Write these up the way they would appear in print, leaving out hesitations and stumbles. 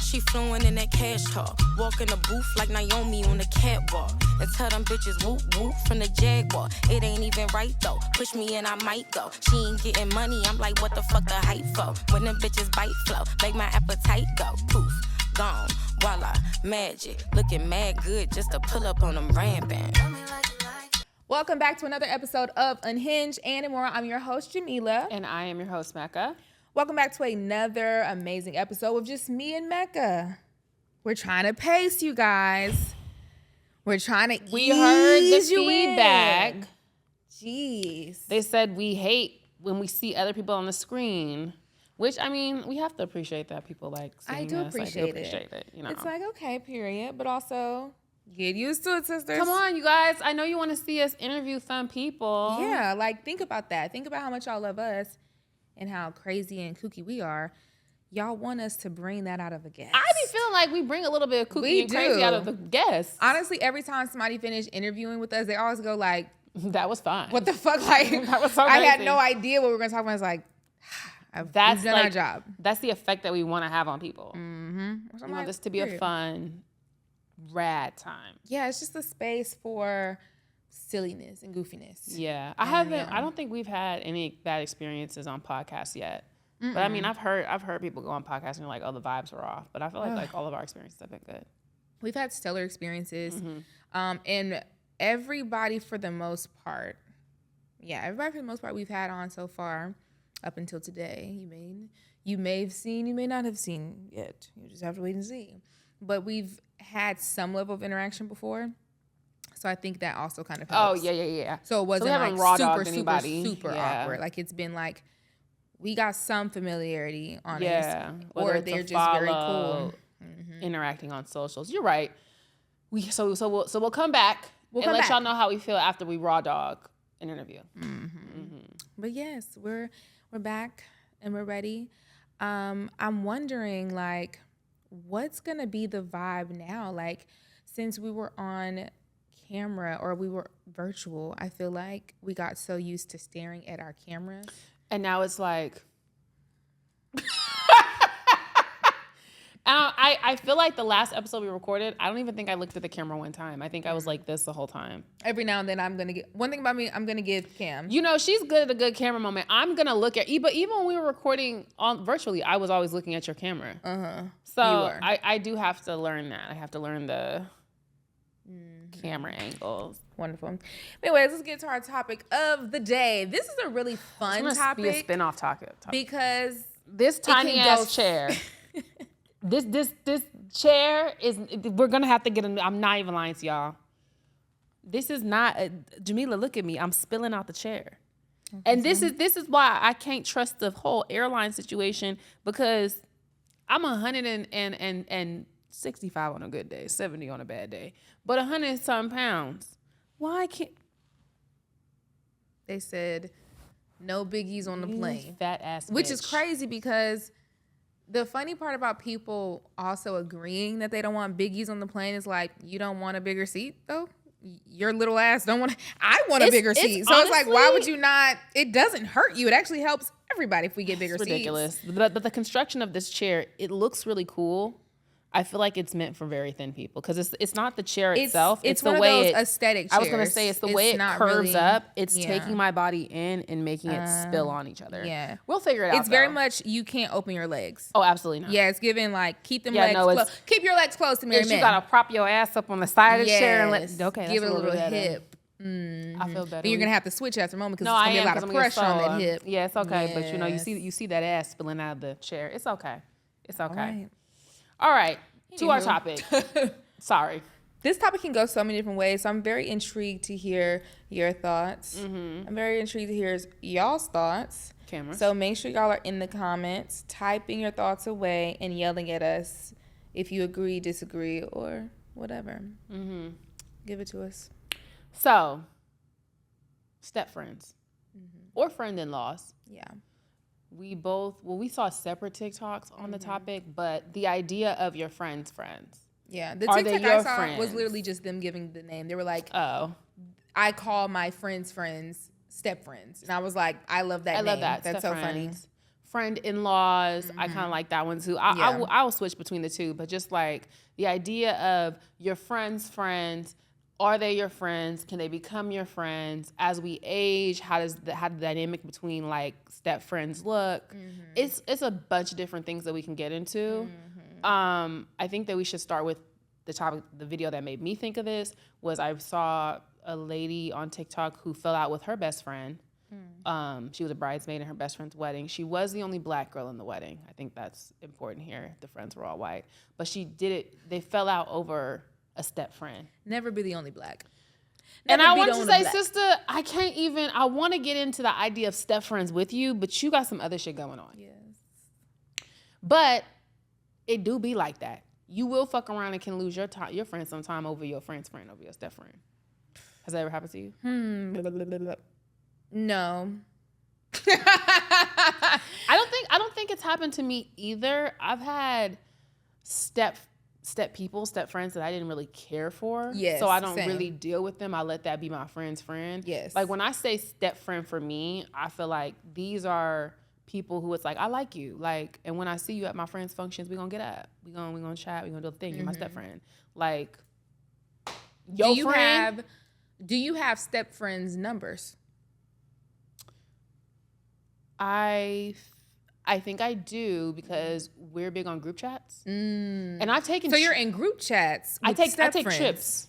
She fluent in that cash talk. Walk in the booth like Naomi on the catwalk. And tell them bitches whoop whoop from the Jaguar. It ain't even right though. Push me and I might go. She ain't getting money. I'm like, what the fuck the hype for? When them bitches bite flow, make my appetite go. Poof, gone, voila, magic. Looking mad good just to pull up on them rampant. Welcome back to another episode of Unhinged and Immoral. I'm your host, Jamila. And I am your host, Mecca. Welcome back to another amazing episode with just me and Mecca. We're trying to pace you guys. We're trying to We heard the ease you feedback. in. Jeez. They said we hate when we see other people on the screen. Which, I mean, we have to appreciate that people like seeing I do us. appreciate it. You know? It's like, okay, period. But also, get used to it, sisters. Come on, you guys. I know you want to see us interview fun people. Yeah, like, think about that. Think about how much y'all love us and how crazy and kooky we are. Y'all want us to bring that out of a guest. I be feeling like we bring a little bit of kooky and crazy out of the guests. Honestly, every time somebody finished interviewing with us, they always go like, that was fine. what the fuck? Like, that was so I had crazy. no idea what we were going to talk about. It's like, we've done our job. That's the effect that we want to have on people. Mm-hmm. We want this to be a fun, rad time. Yeah, it's just a space for silliness and goofiness. Yeah. I don't think we've had any bad experiences on podcasts yet. Mm-mm. But I mean, I've heard people go on podcasts and you're like, oh, the vibes were off. But I feel like all of our experiences have been good. We've had stellar experiences. And everybody for the most part, we've had on so far up until today. You may have seen, you may not have seen yet. You just have to wait and see. But we've had some level of interaction before. So I think that also kind of helps. Oh, yeah. So it wasn't super Yeah. awkward. Like, it's been like, we got some familiarity on yeah. us. Or they're just very cool. Interacting on socials. You're right. So we'll come back and let y'all know how we feel after we raw dog an interview. But yes, we're back and we're ready. I'm wondering, like, what's gonna be the vibe now? Like, since we were on camera or we were virtual, I feel like we got so used to staring at our cameras. And now it's like, I feel like the last episode we recorded, I don't even think I looked at the camera one time. I think I was like this the whole time. Every now and then I'm going to get, one thing about me, I'm going to give Cam. You know, she's good at a good camera moment. I'm going to look at, but even when we were recording on virtually, I was always looking at your camera. So I do have to learn that. I have to learn the camera angles. Wonderful. Anyways, let's get to our topic of the day. This is a really fun topic. Be a spin-off topic. Because this tiny ass chair. This chair is, we're going to have to get I'm not even lying to y'all. This is not, Jamila, look at me. I'm spilling out the chair. Okay. And this is why I can't trust the whole airline situation, because I'm 165 on a good day, 70 on a bad day, but 100-some pounds. Why can't? They said no biggies on the plane. Fat ass Which bitch. is crazy, because the funny part about people also agreeing that they don't want biggies on the plane is like, you don't want a bigger seat though? Your little ass don't want. I want a bigger seat. So honestly, it's like, why would you not? It doesn't hurt you. It actually helps everybody if we get bigger seats. Ridiculous. But the construction of this chair, it looks really cool. I feel like it's meant for very thin people, because it's not the chair itself. It's the one way of those aesthetic chairs. I was gonna say it's the way it curves up. It's taking my body in and making it spill on each other. Yeah, we'll figure it out. It's very much, you can't open your legs. Oh, absolutely not. Yeah, it's giving like, keep them legs close. Keep your legs close to Mary May. You gotta prop your ass up on the side of the chair and give it a little hip. I feel better. But you're gonna have to switch after a moment, because it's gonna be a lot of pressure on that hip. Yeah, it's okay. But you know, you see that ass spilling out of the chair. It's okay. It's okay. All right. To our topic. Sorry. This topic can go so many different ways, so I'm very intrigued to hear your thoughts. I'm very intrigued to hear y'all's thoughts. So make sure y'all are in the comments, typing your thoughts away and yelling at us if you agree, disagree, or whatever. Give it to us. So, step friends or friend-in-laws. Yeah. We saw separate TikToks on the topic, but the idea of your friends' friends. Yeah, the TikTok I saw was literally just them giving the name. They were like, "Oh, I call my friends' friends step friends," and I was like, "I love that name. That's so funny." friend-in-laws. I kind of like that one too. I'll switch between the two, but just like the idea of your friends' friends. Are they your friends? Can they become your friends? As we age, how the dynamic between like step friends look? It's a bunch of different things that we can get into. I think that we should start with the topic. The video that made me think of this was I saw a lady on TikTok who fell out with her best friend. She was a bridesmaid in her best friend's wedding. She was the only black girl in the wedding. I think that's important here. The friends were all white, but she did it. They fell out over a step friend. Never be the only black. And I want to say, sister, I can't even, I want to get into the idea of step friends with you, but you got some other shit going on. Yes. But it do be like that. You will fuck around and can lose your friend sometime over your friend's friend, over your step friend. Has that ever happened to you? No. I don't think it's happened to me either. I've had step friends that I didn't really care for. Yes, so I don't same. really deal with them. I let that be my friend's friend. Yes. Like when I say step friend for me, I feel like these are people who it's like, I like you. Like, and when I see you at my friend's functions, we're gonna get up. We're gonna chat, we're gonna do the thing. You're my step friend. Like Do you have step friends' numbers? I think I do because we're big on group chats, and I've taken. So you're in group chats. I take friends. trips.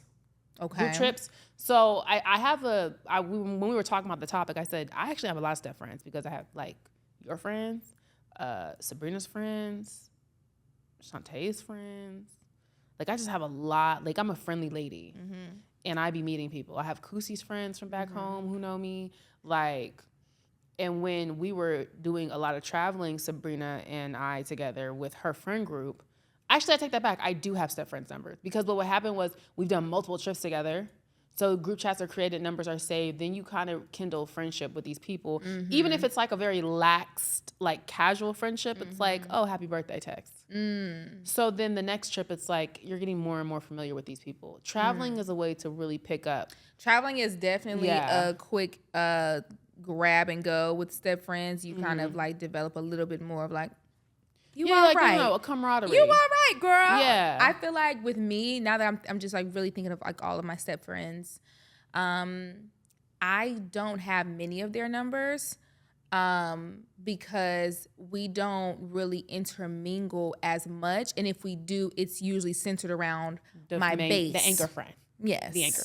Okay. Group trips. So I have when we were talking about the topic, I said I actually have a lot of step friends because I have like your friends, Sabrina's friends, Shantae's friends. Like I just have a lot. Like I'm a friendly lady, and I be meeting people. I have Kusi's friends from back home who know me. Like. And when we were doing a lot of traveling, Sabrina and I together with her friend group, actually I take that back. I do have step friends numbers because what happened was we've done multiple trips together. So group chats are created, numbers are saved. Then you kind of kindle friendship with these people. Even if it's like a very laxed, like casual friendship, it's like, oh, happy birthday text. So then the next trip, it's like you're getting more and more familiar with these people. Traveling is a way to really pick up. Traveling is definitely a quick grab and go with step friends. You kind of like develop a little bit more of like, you all like, right. You know, a camaraderie. You all right, girl. Yeah. I feel like with me, now that I'm just like really thinking of like all of my step friends, I don't have many of their numbers because we don't really intermingle as much. And if we do, it's usually centered around my base. The anchor friend. Yes. The anchor.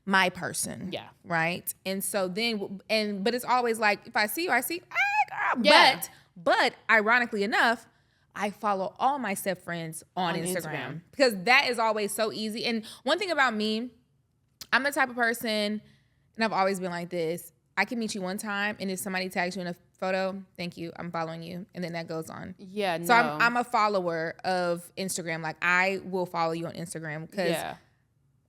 My person. Yeah. Right. And so then, but it's always like, if I see you, hey, girl. Yeah. But ironically enough, I follow all my step friends on Instagram because that is always so easy. And one thing about me, I'm the type of person, and I've always been like this, I can meet you one time, and if somebody tags you in a photo, thank you, I'm following you, and then that goes on. Yeah, no. So I'm a follower of Instagram. Like, I will follow you on Instagram because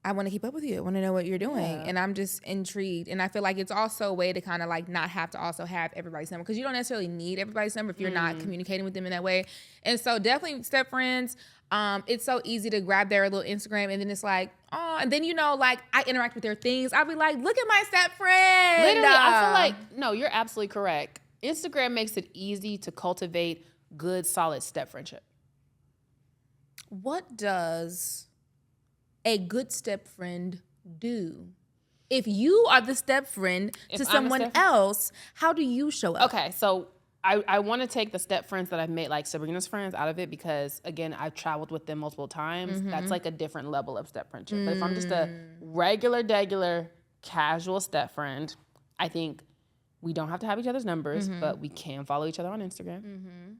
I want to keep up with you. I want to know what you're doing. Yeah. And I'm just intrigued. And I feel like it's also a way to kind of like not have to also have everybody's number because you don't necessarily need everybody's number if you're not communicating with them in that way. And so definitely step friends. It's so easy to grab their little Instagram and then it's like, oh, and then, you know, like I interact with their things. I'll be like, look at my step friend. Literally, I feel like, no, you're absolutely correct. Instagram makes it easy to cultivate good, solid step friendship. What does a good step friend do? If you are the step friend to someone else, how do you show up? Okay, so I want to take the step friends that I've made, like Sabrina's friends, out of it because, again, I've traveled with them multiple times. That's like a different level of step friendship. But if I'm just a regular, casual step friend, I think we don't have to have each other's numbers, but we can follow each other on Instagram.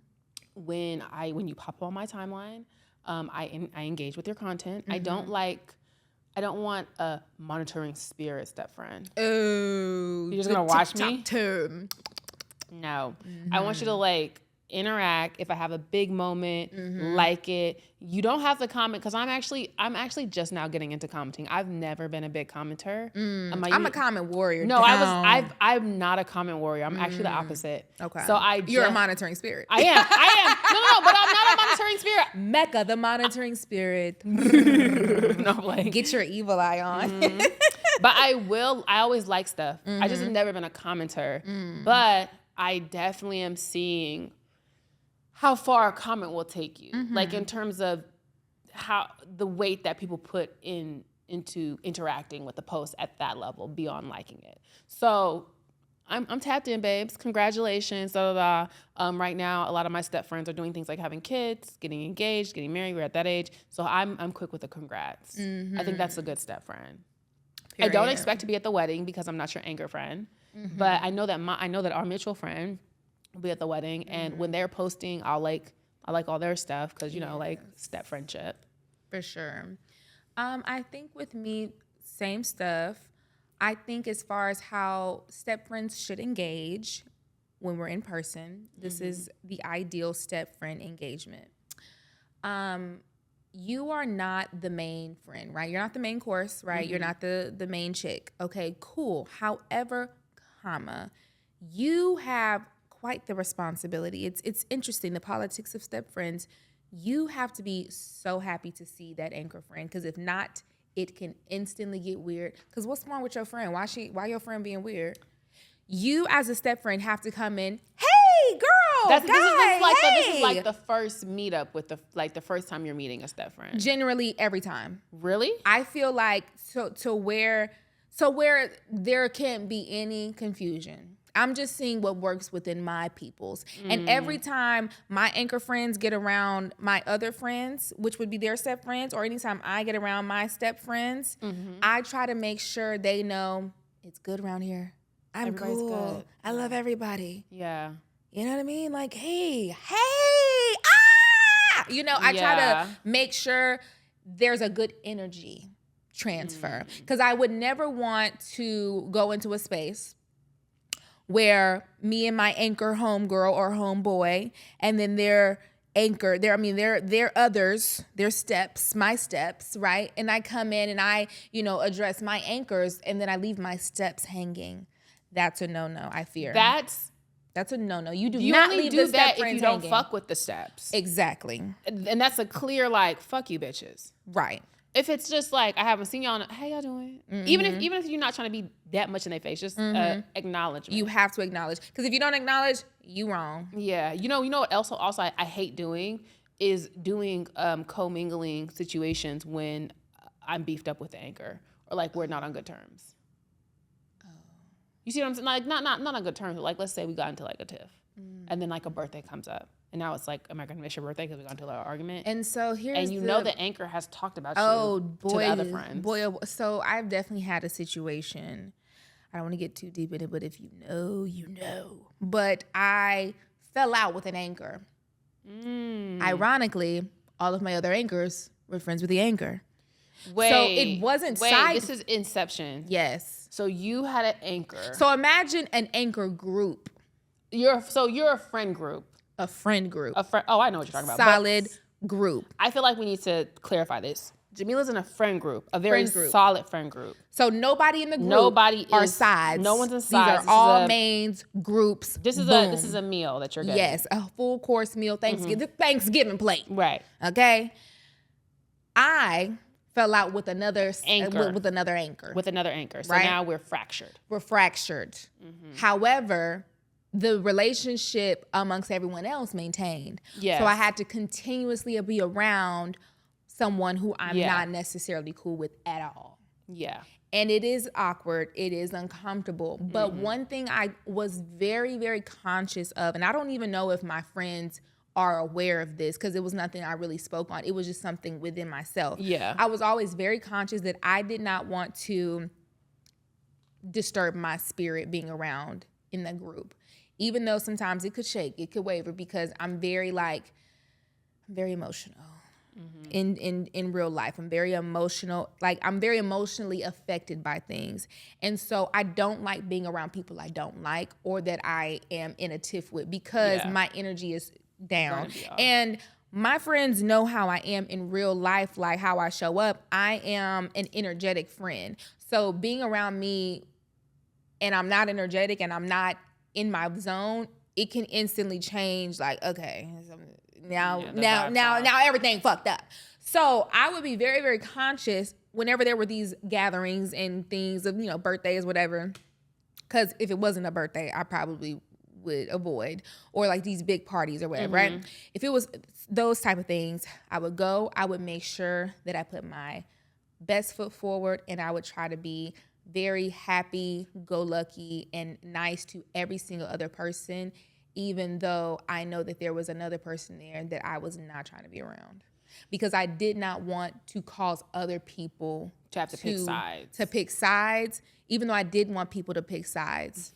When you pop up on my timeline, I engage with your content. I don't want a monitoring spirit step friend. Oh, you're just gonna watch me? Term. No, I want you to like interact. If I have a big moment, like it. You don't have to comment because I'm actually just now getting into commenting. I've never been a big commenter. I'm a comment warrior. No, I'm not a comment warrior. I'm actually the opposite. Okay. So you're a monitoring spirit. I am. No, but I'm not a monitoring spirit. Mecca, the monitoring spirit. No, like get your evil eye on. But I always like stuff. I just have never been a commenter. But I definitely am seeing how far a comment will take you, like in terms of how the weight that people put into interacting with the post at that level beyond liking it. So I'm tapped in, babes. Congratulations. Right now, a lot of my step friends are doing things like having kids, getting engaged, getting married. We're at that age. So I'm quick with the congrats. I think that's a good step friend. Period. I don't expect to be at the wedding because I'm not your anchor friend. But I know that our mutual friend will be at the wedding, and when they're posting, I like all their stuff because like step friendship. For sure. I think with me, same stuff. I think as far as how step friends should engage when we're in person, this is the ideal step friend engagement. You are not the main friend, right? You're not the main course, right? You're not the main chick. Okay, cool. However, you have quite the responsibility. It's interesting, the politics of step friends. You have to be so happy to see that anchor friend, because if not, it can instantly get weird. Because what's wrong with your friend? Why your friend being weird? You as a step friend have to come in, hey, girl, This is like the first meetup with the first time you're meeting a step friend. Generally, every time. Really? I feel like to where there can't be any confusion. I'm just seeing what works within my peoples. And every time my anchor friends get around my other friends, which would be their step friends, or anytime I get around my step friends, I try to make sure they know it's good around here. Everybody's cool. Good. I love everybody. Yeah. You know what I mean? Like, hey, I try to make sure there's a good energy transfer. Because I would never want to go into a space where me and my anchor homegirl or homeboy, and then their others, their steps, my steps, right? And I come in and I, address my anchors, and then I leave my steps hanging. That's a no-no, I fear. That's a no-no. You do not leave the step friends hanging. If you don't fuck with the steps. Exactly. And that's a clear, fuck you bitches. Right. If it's just I haven't seen y'all, how y'all doing? Even if you're not trying to be that much in their face, just acknowledgement. You have to acknowledge, because if you don't acknowledge, you wrong. Yeah, you know what else also I hate doing is doing commingling situations when I'm beefed up with the anchor or we're not on good terms. Oh, you see what I'm saying? Not on good terms. But let's say we got into a tiff, and then a birthday comes up. And now it's am I going to miss your birthday because we got into an argument? And so here's the anchor has talked about you to the other friends. So I've definitely had a situation. I don't want to get too deep in it, but if you know, you know. But I fell out with an anchor. Ironically, all of my other anchors were friends with the anchor. So it wasn't this is Inception. Yes. So you had an anchor. So imagine an anchor group. You're a friend group. A friend group. Oh, I know what you're talking about. Solid group. I feel like we need to clarify this. Jamila's in a friend group, a very solid friend group. So nobody in the group are sides. No one's in sides. These are all mains, groups. This is a meal that you're getting. Yes, a full course meal, Thanksgiving plate. Right. Okay. I fell out with another anchor. So right? Now we're fractured. However, the relationship amongst everyone else maintained. Yes. So I had to continuously be around someone who I'm not necessarily cool with at all. Yeah. And it is awkward. It is uncomfortable. But one thing I was very, very conscious of, and I don't even know if my friends are aware of this because it was nothing I really spoke on. It was just something within myself. Yeah. I was always very conscious that I did not want to disturb my spirit being around in the group. Even though sometimes it could shake, it could waver, because I'm very emotional in real life. I'm very emotional. I'm very emotionally affected by things. And so I don't like being around people I don't like or that I am in a tiff with, because my energy is down. And my friends know how I am in real life, how I show up. I am an energetic friend. So being around me and I'm not energetic and I'm not in my zone, it can instantly change. Okay, now everything fucked up. So I would be very, very conscious whenever there were these gatherings and things of birthdays, whatever. Because if it wasn't a birthday, I probably would avoid, or like these big parties or whatever, right? If it was those type of things, I would make sure that I put my best foot forward, and I would try to be very happy, go lucky, and nice to every single other person, even though I know that there was another person there that I was not trying to be around. Because I did not want to cause other people to have to pick sides. To pick sides, even though I did want people to pick sides.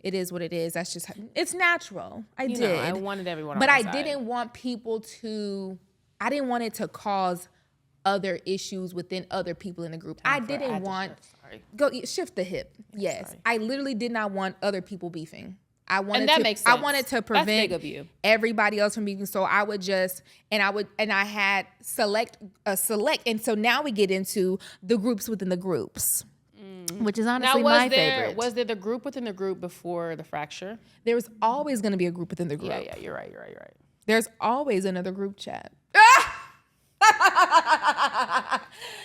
It is what it is. That's just, it's natural. I wanted everyone on but my I side. didn't want people to, I didn't want it to cause other issues within other people in the group. I didn't want, shift the hip. Yes. Sorry. I literally did not want other people beefing. I wanted to prevent everybody else from beefing. So I would just, and I had select, and so now we get into the groups within the groups, which is honestly my favorite. Was there the group within the group before the fracture? There was always going to be a group within the group. Yeah, you're right. There's always another group chat.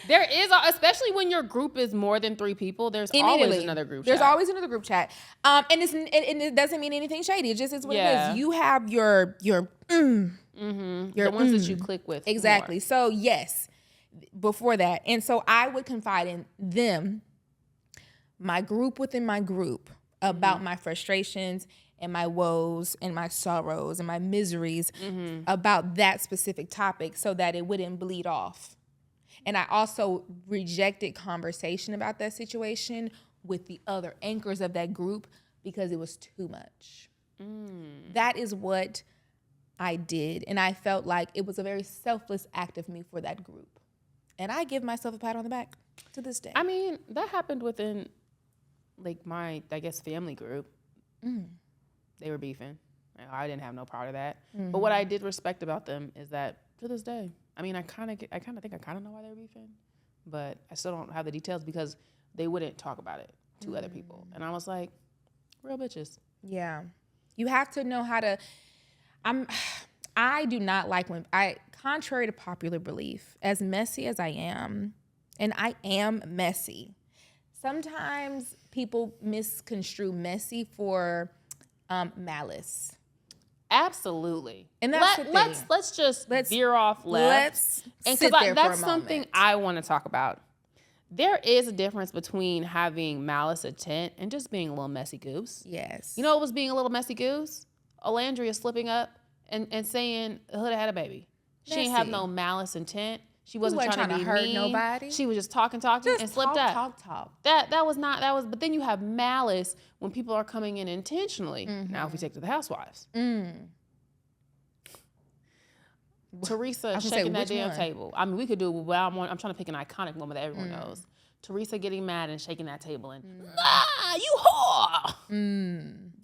There is, especially when your group is more than 3 people, there's always another group chat. There's always another group chat. And it doesn't mean anything shady. It just is what it is. You have your the ones that you click with. Exactly. More. So yes, before that. And so I would confide in them, my group within my group, about my frustrations and my woes and my sorrows and my miseries about that specific topic, so that it wouldn't bleed off. And I also rejected conversation about that situation with the other anchors of that group because it was too much. That is what I did. And I felt like it was a very selfless act of me for that group. And I give myself a pat on the back to this day. I mean, that happened within like my, I guess, family group. They were beefing. I didn't have no part of that. But what I did respect about them is that to this day, I mean, I kind of think I kind of know why they were beefing, but I still don't have the details because they wouldn't talk about it to other people. And I was like, real bitches. Yeah. You have to know how to, I do not like when, contrary to popular belief, as messy as I am, and I am messy, sometimes people misconstrue messy for malice. Absolutely. And that's the thing. Let's veer off left. That's something I want to talk about. There is a difference between having malice intent and just being a little messy goose. Yes. You know what was being a little messy goose? Alandria slipping up and saying Hood had a baby. She didn't have no malice intent. She wasn't trying to be hurt mean. Nobody. She was just talking and slipped up. Talk. But then you have malice when people are coming in intentionally. Now if we take to the housewives. Teresa shaking that damn table. I mean, we could do it. Well, I'm trying to pick an iconic moment that everyone knows. Teresa getting mad and shaking that table and you whore.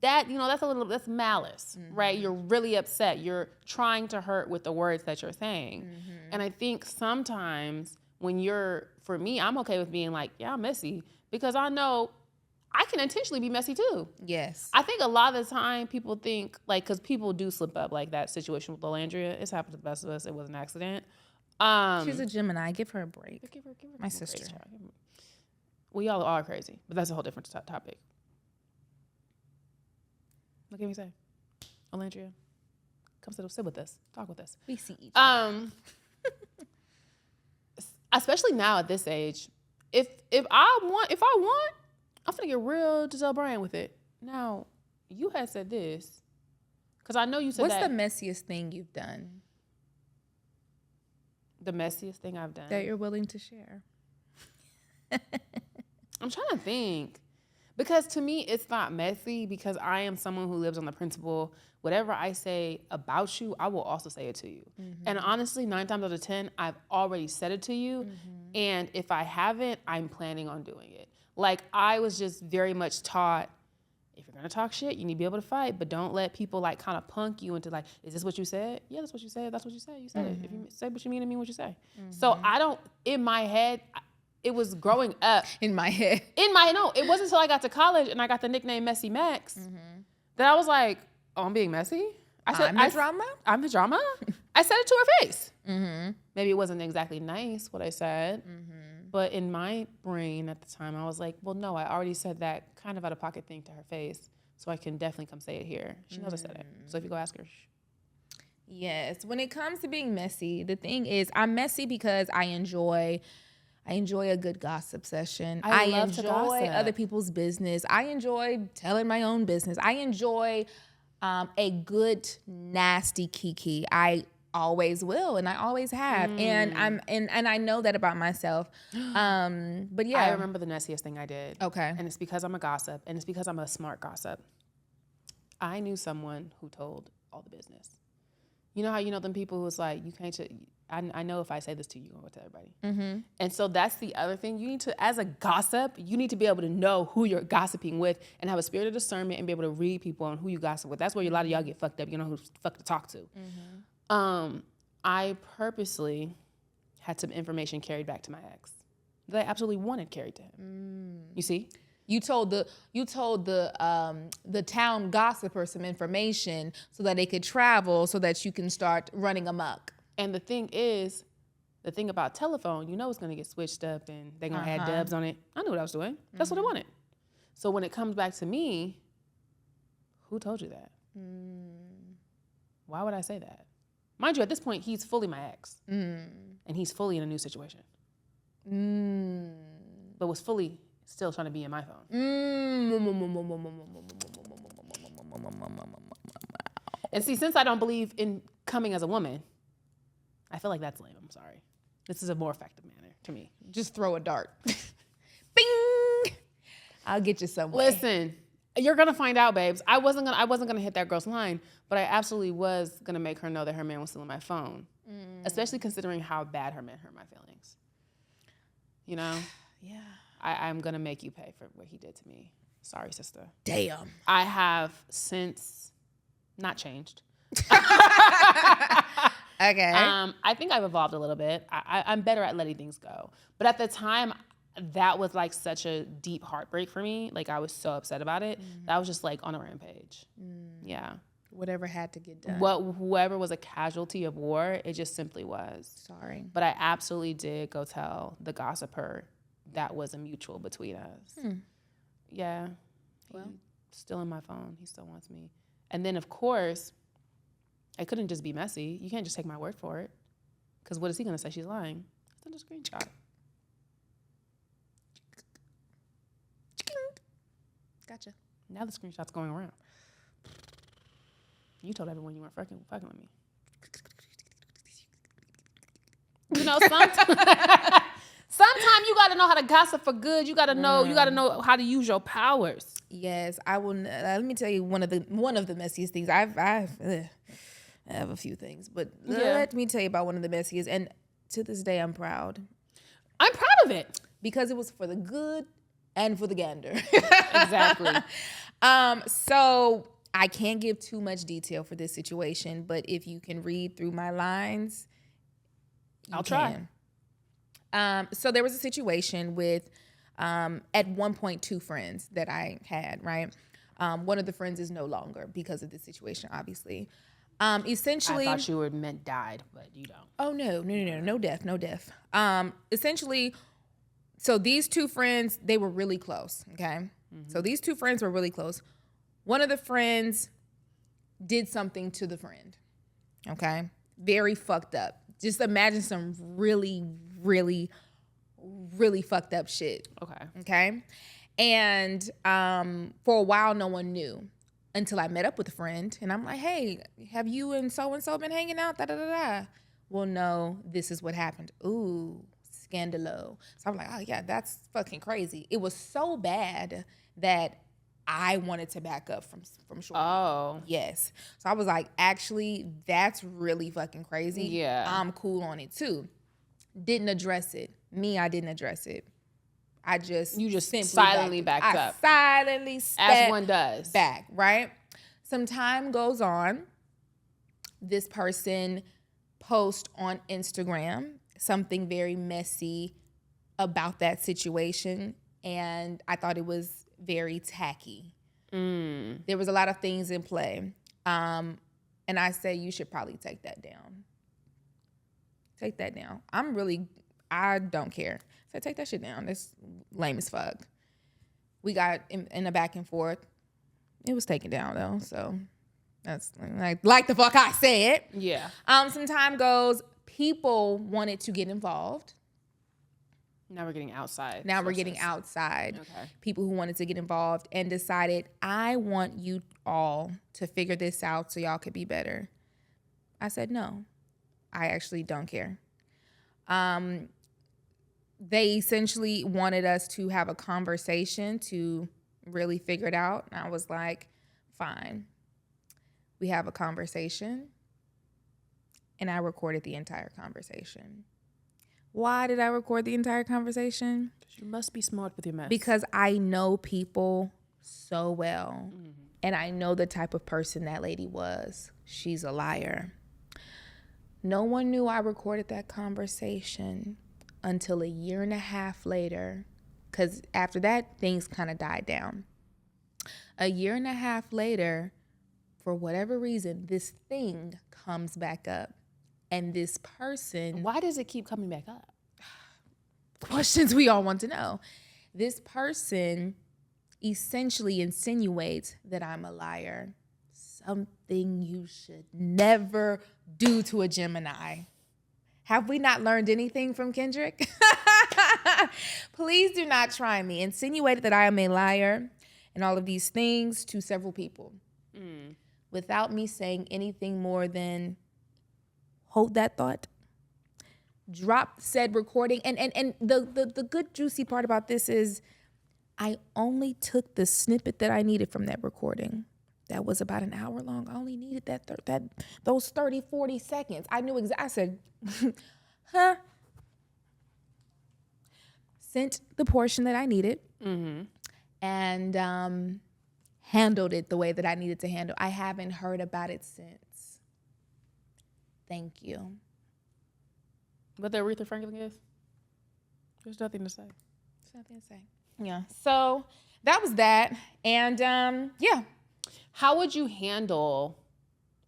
That's malice, right? You're really upset. You're trying to hurt with the words that you're saying. And I think sometimes for me, I'm okay with being like, yeah, I'm messy, because I know I can intentionally be messy too. Yes. I think a lot of the time people think, like, because people do slip up, like that situation with Alandria. It's happened to the best of us. It was an accident. She's a Gemini. Give her a break. Give her my sister. Well, y'all are crazy, but that's a whole different topic. What can we say? Alandria, come sit with us. Talk with us. We see each other. Especially now at this age, if I want, I'm gonna get real Giselle Bryan with it. Now, you had said this, because I know you said What's that. the messiest thing you've done? The messiest thing I've done that you're willing to share? I'm trying to think. Because to me, it's not messy, because I am someone who lives on the principle, whatever I say about you, I will also say it to you. And honestly, 9 times out of 10, I've already said it to you. And if I haven't, I'm planning on doing it. Like, I was just very much taught, if you're gonna talk shit, you need to be able to fight, but don't let people like kind of punk you into like, is this what you said? Yeah, that's what you said. That's what you said. You said it. If you say what you mean what you say. So I don't, in my head, it was growing up. In my head. No, it wasn't until I got to college and I got the nickname Messy Max that I was like, oh, I'm being messy? I'm the drama? I'm the drama? I said it to her face. Maybe it wasn't exactly nice what I said, but in my brain at the time, I was like, well, no, I already said that kind of out of pocket thing to her face. so I can definitely come say it here. She knows I said it. So if you go ask her. Yes. When it comes to being messy, the thing is, I'm messy because I enjoy a good gossip session. I love to enjoy gossip. other people's business. I enjoy telling my own business. I enjoy a good nasty kiki. I always will, and I always have, and I know that about myself. But yeah, I remember the messiest thing I did. Okay. And it's because I'm a gossip, and it's because I'm a smart gossip. I knew someone who told all the business. You know how you know them people who's like, you can't. I know if I say this to you, you're gonna tell everybody. Mm-hmm. And so that's the other thing. You need to, as a gossip, you need to be able to know who you're gossiping with and have a spirit of discernment and be able to read people on who you gossip with. That's where a lot of y'all get fucked up. You know who the fuck to talk to. Mm-hmm. I purposely had some information carried back to my ex that I absolutely wanted carried to him. You see? You told the town gossiper some information so that they could travel, so that you can start running amok. And the thing about telephone, you know it's gonna get switched up and they're gonna add dubs on it. I knew what I was doing. That's what I wanted. So when it comes back to me, who told you that? Why would I say that? Mind you, at this point, he's fully my ex. And he's fully in a new situation. But was fully still trying to be in my phone. And see, since I don't believe in coming as a woman, I feel like that's lame. I'm sorry. This is a more effective manner to me. Just throw a dart. Bing! I'll get you somewhere. Listen, you're gonna find out, babes. I wasn't gonna hit that girl's line, but I absolutely was gonna make her know that her man was still in my phone. Especially considering how bad her man hurt my feelings. You know? Yeah. I'm gonna make you pay for what he did to me. Sorry, sister. Damn. I have since not changed. Okay. I think I've evolved a little bit. I'm better at letting things go. But at the time, that was like such a deep heartbreak for me. Like I was so upset about it. That I was just like on a rampage. Yeah. Whatever had to get done. Whoever was a casualty of war, it just simply was. Sorry. But I absolutely did go tell the gossiper that was a mutual between us. Yeah. Well, still in my phone. He still wants me. And then, of course, I couldn't just be messy. You can't just take my word for it. Because what is he going to say? She's lying. Send a screenshot. Gotcha. Now the screenshot's going around. You told everyone you weren't fucking with me. You know, sometimes you got to know how to gossip for good. You got to know how to use your powers. Yes, I will. Let me tell you one of the messiest things. I have a few things, but let me tell you about one of the messiest. And to this day, I'm proud. I'm proud of it because it was for the good and for the gander. Exactly. So I can't give too much detail for this situation, but if you can read through my lines, I'll try. So there was a situation with, at one point, 2 friends that I had, right? One of the friends is no longer because of this situation, obviously. Essentially, I thought you were meant died, but you don't. Oh, no death. Essentially, so these 2 friends, they were really close, okay? So these 2 friends were really close. One of the friends did something to the friend, okay? Very fucked up. Just imagine some really, really, really fucked up shit. Okay? And for a while, no one knew until I met up with a friend. And I'm like, hey, have you and so-and-so been hanging out? Da-da-da-da. Well, no, this is what happened. Ooh, scandalo. So I'm like, oh, yeah, that's fucking crazy. It was so bad that I wanted to back up from short. Oh. Yes. So I was like, actually, that's really fucking crazy. Yeah. I'm cool on it too. Didn't address it. I didn't address it. You just silently backed up. Silently stepped as one does. Back, right? Some time goes on. This person posts on Instagram something very messy about that situation, and I thought it was very tacky. There was a lot of things in play. And I said, you should probably take that down. Take that down. I don't care. So take that shit down. That's lame as fuck. We got in a back and forth. It was taken down though, so that's like the fuck I said. Yeah. Some time goes, people wanted to get involved. Now we're getting outside. Now we're getting outside. Okay. People who wanted to get involved and decided, I want you all to figure this out so y'all could be better. I said, no, I actually don't care. They essentially wanted us to have a conversation to really figure it out. And I was like, fine. We have a conversation. And I recorded the entire conversation. Why did I record the entire conversation? You must be smart with your mess. Because I know people so well. Mm-hmm. And I know the type of person that lady was. She's a liar. No one knew I recorded that conversation until a year and a half later. Because after that, things kind of died down. A year and a half later, for whatever reason, this thing comes back up. And this person... Why does it keep coming back up? Questions we all want to know. This person essentially insinuates that I'm a liar. Something you should never do to a Gemini. Have we not learned anything from Kendrick? Please do not try me. Insinuated that I am a liar and all of these things to several people. Without me saying anything more than... hold that thought. Drop said recording. And the good juicy part about this is I only took the snippet that I needed from that recording. That was about an hour long. I only needed those 30, 40 seconds. I knew exactly. I said, huh? Sent the portion that I needed and handled it the way that I needed to handle. I haven't heard about it since. Thank you. What the Aretha Franklin is? There's nothing to say. There's nothing to say. Yeah. So that was that. And yeah. How would you handle...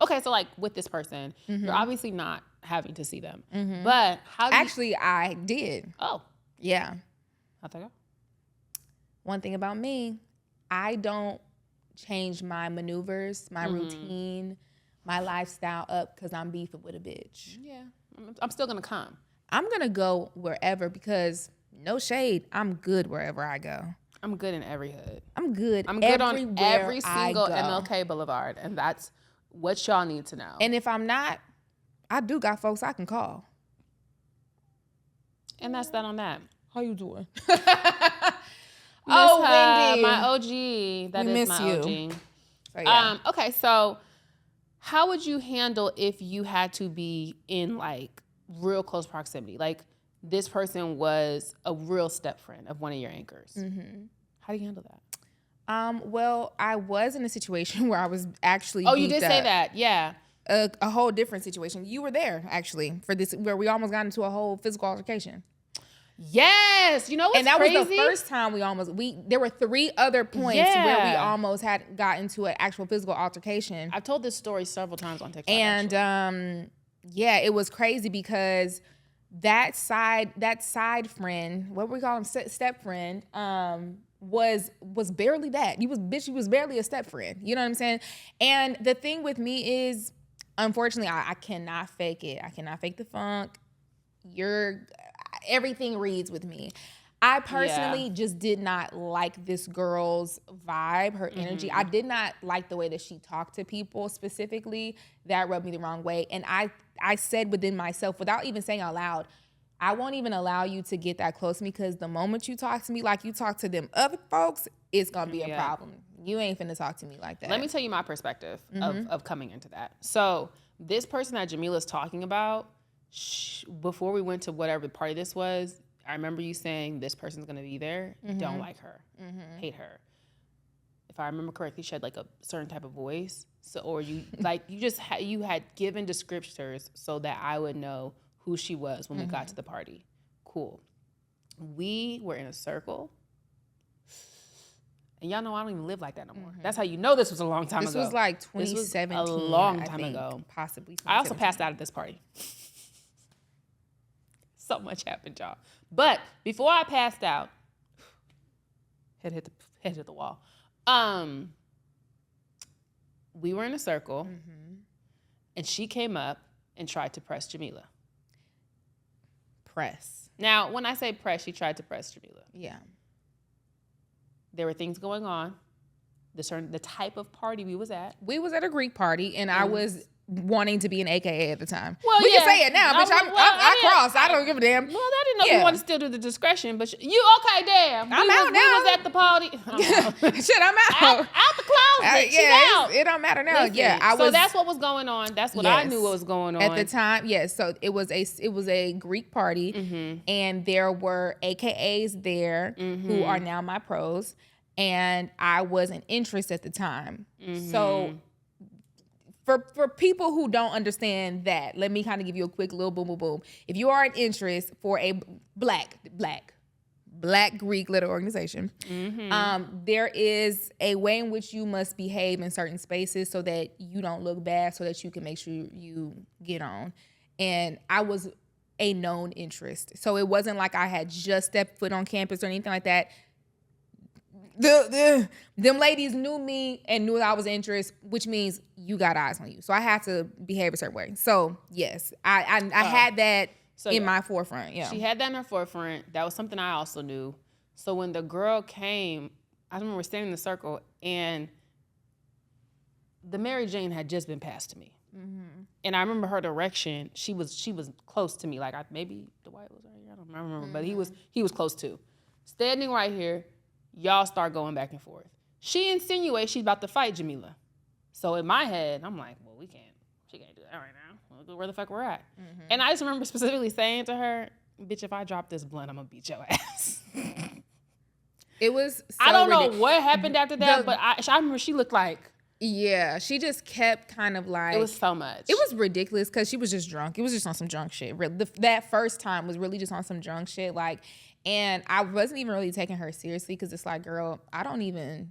Okay, so like with this person, you're obviously not having to see them. But how do Actually, I did. Oh. Yeah. How'd that go? One thing about me, I don't change my maneuvers, my routine, my lifestyle up because I'm beefing with a bitch. Yeah. I'm still going to come. I'm going to go wherever because, no shade, I'm good wherever I go. I'm good in every hood. I'm good on every single I go. MLK Boulevard, and that's what y'all need to know. And if I'm not, I do got folks I can call. And that's that on that. How you doing? Oh, Wendy. my OG. That We is miss my you. OG. So, yeah. Okay, so how would you handle if you had to be in like real close proximity? Like this person was a real step friend of one of your anchors. How do you handle that? Well, I was in a situation where I was actually Oh, you beefed did say up. that. Yeah. A whole different situation. You were there actually for this, where we almost got into a whole physical altercation. Yes. You know what's And that crazy? was the first time there were 3 other points where we almost had got into an actual physical altercation. I've told this story several times on TikTok. And yeah, it was crazy because that side friend, what we call him, step friend, was barely that. He was barely a step friend. You know what I'm saying? And the thing with me is, unfortunately, I cannot fake it. I cannot fake the funk. Everything reads with me. I personally just did not like this girl's vibe, her energy. I did not like the way that she talked to people specifically. That rubbed me the wrong way. And I said within myself, without even saying out loud, I won't even allow you to get that close to me because the moment you talk to me like you talk to them other folks, it's going to be a problem. You ain't finna talk to me like that. Let me tell you my perspective of coming into that. So this person that Jamila's talking about, before we went to whatever party this was, I remember you saying this person's going to be there. Don't like her. Hate her. If I remember correctly, she had like a certain type of voice. So, or you like, you had given descriptors so that I would know who she was when we got to the party. Cool. We were in a circle. And y'all know I don't even live like that no more. That's how you know this was a long time ago. This was like 2017. This was a long time ago. Possibly 2017. I also passed out at this party. So much happened, y'all. But before I passed out, head hit the wall. we were in a circle, and she came up and tried to press Jamila. Press. Now, when I say press, she tried to press Jamila. Yeah. There were things going on. The type of party we was at. We was at a Greek party, and I was wanting to be an AKA at the time. Well, we can say it now, bitch. I crossed. I don't give a damn. Well, I didn't know you wanted to still do the discretion, but you okay? Damn, I'm out now. We was at the party. Shit, I'm out. Out the closet. She's out. It don't matter now. Listen, Yeah, so that's what was going on. That's what I knew what was going on at the time. Yes, so it was a Greek party, and there were AKAs there who are now my pros, and I was an interest at the time. So. For people who don't understand that, let me kind of give you a quick little boom, boom, boom. If you are an interest for a black Greek little organization, there is a way in which you must behave in certain spaces so that you don't look bad, so that you can make sure you get on. And I was a known interest. So it wasn't like I had just stepped foot on campus or anything like that. Them ladies knew me and knew I was an interest, which means you got eyes on you. So I had to behave a certain way. So yes, I had that in my forefront. Yeah, she had that in her forefront. That was something I also knew. So when the girl came, I remember standing in the circle, and the Mary Jane had just been passed to me, and I remember her direction. She was close to me, like maybe Dwight was right here. I don't remember, but he was close too, standing right here. Y'all start going back and forth. She insinuates she's about to fight Jamila. So in my head, I'm like, well, she can't do that right now. We'll go where the fuck we're at. And I just remember specifically saying to her, bitch, if I drop this blunt, I'm gonna beat your ass. It was so I don't know what happened after that, but I remember she looked like. Yeah, she just kept kind of like. It was so much. It was ridiculous because she was just drunk. It was just on some drunk shit. That first time was really just on some drunk shit. Like, and I wasn't even really taking her seriously because it's like, girl, I don't even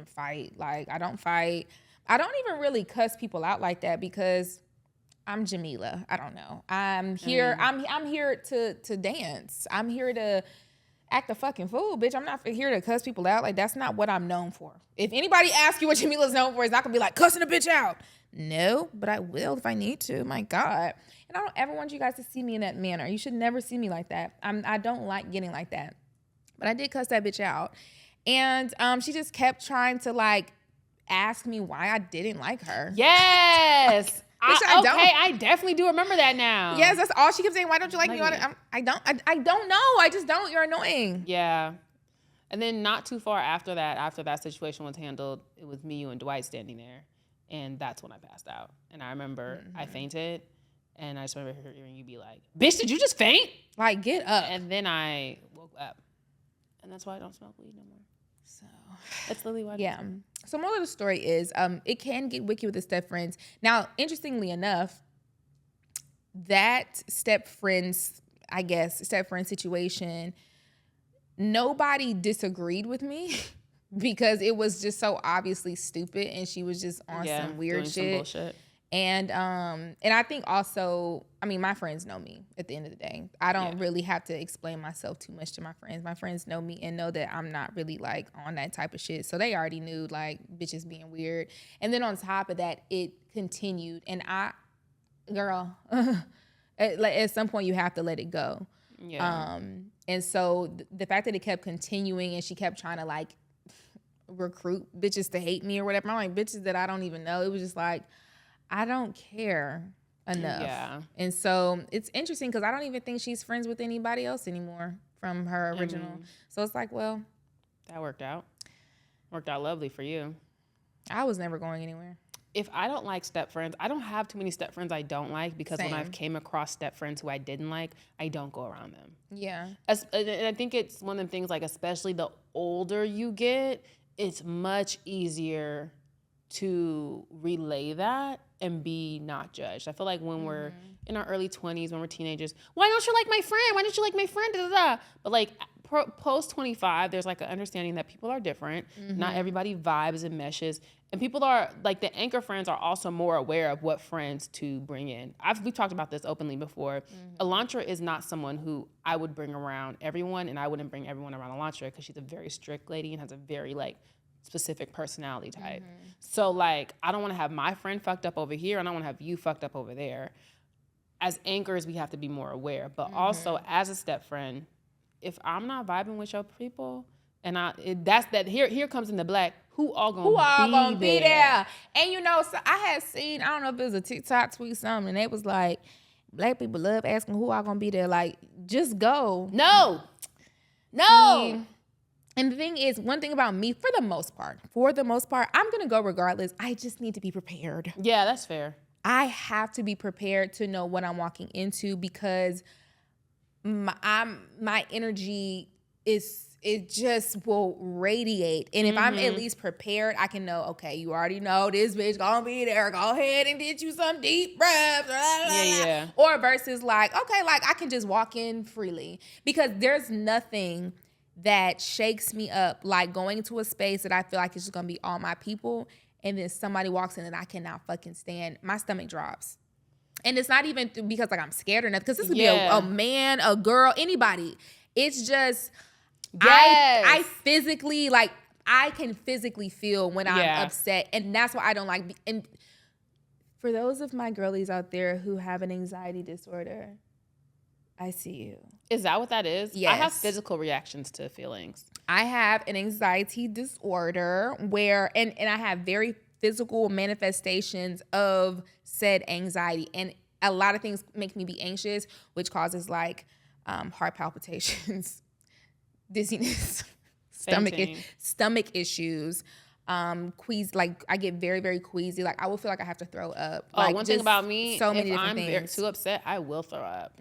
fight. Like, I don't fight. I don't even really cuss people out like that because I'm Jamila. I don't know. I'm here. I'm here to dance. I'm here to act a fucking fool, bitch. I'm not here to cuss people out. Like, that's not what I'm known for. If anybody asks you what Jamila's known for, it's not gonna be like cussing a bitch out. No, but I will if I need to. My God. And I don't ever want you guys to see me in that manner. You should never see me like that. I don't like getting like that. But I did cuss that bitch out. And she just kept trying to like ask me why I didn't like her. Yes. I definitely do remember that now. Yes, that's all she kept saying. Why don't you like me? I don't know. I just don't. You're annoying. Yeah. And then not too far after that situation was handled, it was me, you, and Dwight standing there. And that's when I passed out. And I remember I fainted. And I just remember hearing you be like, bitch, did you just faint? Like, get up. And then I woke up. And that's why I don't smoke weed no more. So that's literally why. Yeah. So moral of the story is it can get wicked with the step friends. Now, interestingly enough, that step friend situation, nobody disagreed with me because it was just so obviously stupid and she was just on some weird shit. Some bullshit. And I think also, I mean, my friends know me at the end of the day. I don't really have to explain myself too much to my friends. My friends know me and know that I'm not really like on that type of shit. So they already knew like bitches being weird. And then on top of that, it continued. And at some point you have to let it go. Yeah. And so the fact that it kept continuing and she kept trying to like recruit bitches to hate me or whatever. I'm like, bitches that I don't even know. It was just like, I don't care enough. Yeah. And so it's interesting because I don't even think she's friends with anybody else anymore from her original. So it's like, well. That worked out. Worked out lovely for you. I was never going anywhere. If I don't like step friends, I don't have too many step friends I don't like because when I've came across step friends who I didn't like, I don't go around them. Yeah. And I think it's one of the things like, especially the older you get, it's much easier to relay that and be not judged. I feel like when we're in our early 20s, when we're teenagers, why don't you like my friend? Why don't you like my friend? Da, da, da. But like post 25, there's like an understanding that people are different. Not everybody vibes and meshes. And people are like the anchor friends are also more aware of what friends to bring in. We've talked about this openly before. Elantra is not someone who I would bring around everyone, and I wouldn't bring everyone around Elantra because she's a very strict lady and has a very like specific personality type. So like, I don't want to have my friend fucked up over here, and I don't want to have you fucked up over there. As anchors, we have to be more aware, but also as a step friend, if I'm not vibing with your people, and here comes in the black, who all gonna be there? And you know, so I had seen, I don't know if it was a TikTok tweet something, and it was like, black people love asking who all gonna be there. Like, just go. No. See, and the thing is, one thing about me, for the most part, I'm gonna go regardless. I just need to be prepared. Yeah, that's fair. I have to be prepared to know what I'm walking into, because my energy it just will radiate. And if I'm at least prepared, I can know, okay, you already know this bitch gonna be there. Go ahead and get you some deep breaths. Yeah. Or versus like, okay, like I can just walk in freely, because there's nothing that shakes me up like going into a space that I feel like it's just gonna be all my people, and then somebody walks in and I cannot fucking stand. My stomach drops. And it's not even because like I'm scared or nothing, because this could be a man, a girl, anybody. It's just, I physically, like, I can physically feel when I'm upset. And that's why I don't like, and for those of my girlies out there who have an anxiety disorder, I see you. Is that what that is? Yes. I have physical reactions to feelings. I have an anxiety disorder where, and I have very physical manifestations of said anxiety. And a lot of things make me be anxious, which causes like heart palpitations, dizziness, stomach issues, queasy. Like I get very, very queasy. Like I will feel like I have to throw up. Like, one thing about me, so many if different I'm things. too upset, I will throw up.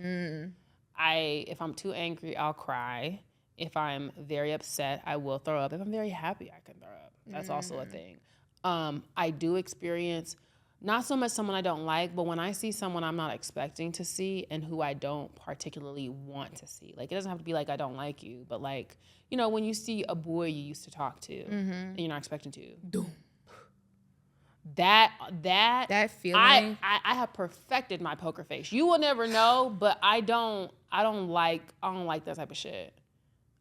If I'm too angry, I'll cry. If I'm very upset, I will throw up. If I'm very happy, I can throw up. That's also a thing. I do experience not so much someone I don't like, but when I see someone I'm not expecting to see and who I don't particularly want to see. Like, it doesn't have to be like I don't like you, but like, you know, when you see a boy you used to talk to and you're not expecting to. Doom. That feeling. I have perfected my poker face. You will never know, but I don't like that type of shit.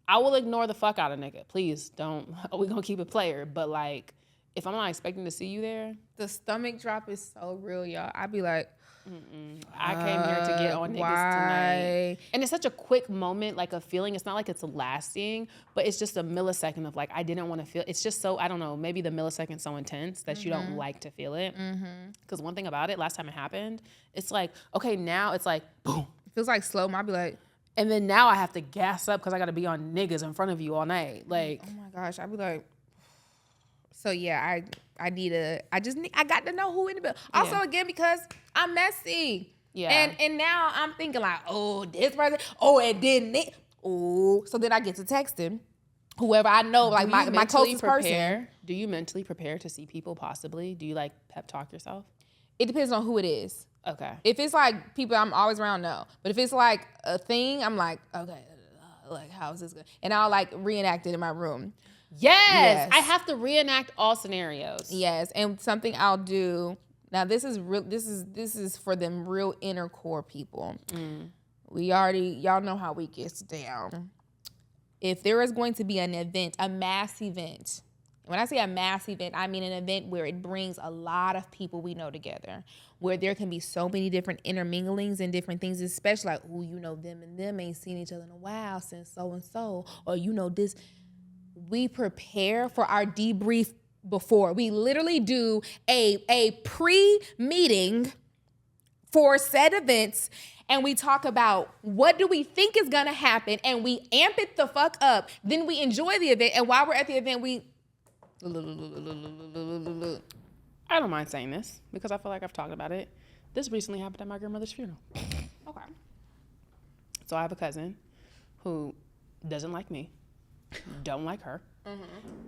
I will ignore the fuck out of nigga. Please don't. We gonna keep it player, but like, if I'm not expecting to see you there, the stomach drop is so real, y'all. I'd be like, I came here to get on niggas tonight. And it's such a quick moment, like a feeling. It's not like it's lasting, but it's just a millisecond of like, I didn't want to feel. It's just so, I don't know, maybe the millisecond's so intense that you don't like to feel it. Because one thing about it, last time it happened, it's like, okay, now it's like, boom. It feels like slow. I'd be like, and then now I have to gas up because I got to be on niggas in front of you all night. Like, oh my gosh, I'd be like, so yeah, I got to know who in the bill. Also, again, because I'm messy. Yeah. And now I'm thinking like, oh, this person, oh, and then it, oh. So then I get to texting whoever I know, like my closest person. Do you mentally prepare to see people possibly? Do you like pep talk yourself? It depends on who it is. Okay. If it's like people I'm always around, no. But if it's like a thing, I'm like, okay, like how is this going? And I'll like reenact it in my room. Yes. I have to reenact all scenarios. Yes, and something I'll do. Now this is real. This is for them real inner core people. Y'all know how we gets down. If there is going to be an event, a mass event. When I say a mass event, I mean an event where it brings a lot of people we know together, where there can be so many different interminglings and different things, especially like, oh, you know, them and them ain't seen each other in a while since so and so, or you know this. We prepare for our debrief before. We literally do a pre-meeting for said events, and we talk about what do we think is gonna happen, and we amp it the fuck up. Then we enjoy the event, and while we're at the event, we... I don't mind saying this because I feel like I've talked about it. This recently happened at my grandmother's funeral. Okay. So I have a cousin who doesn't like me, don't like her,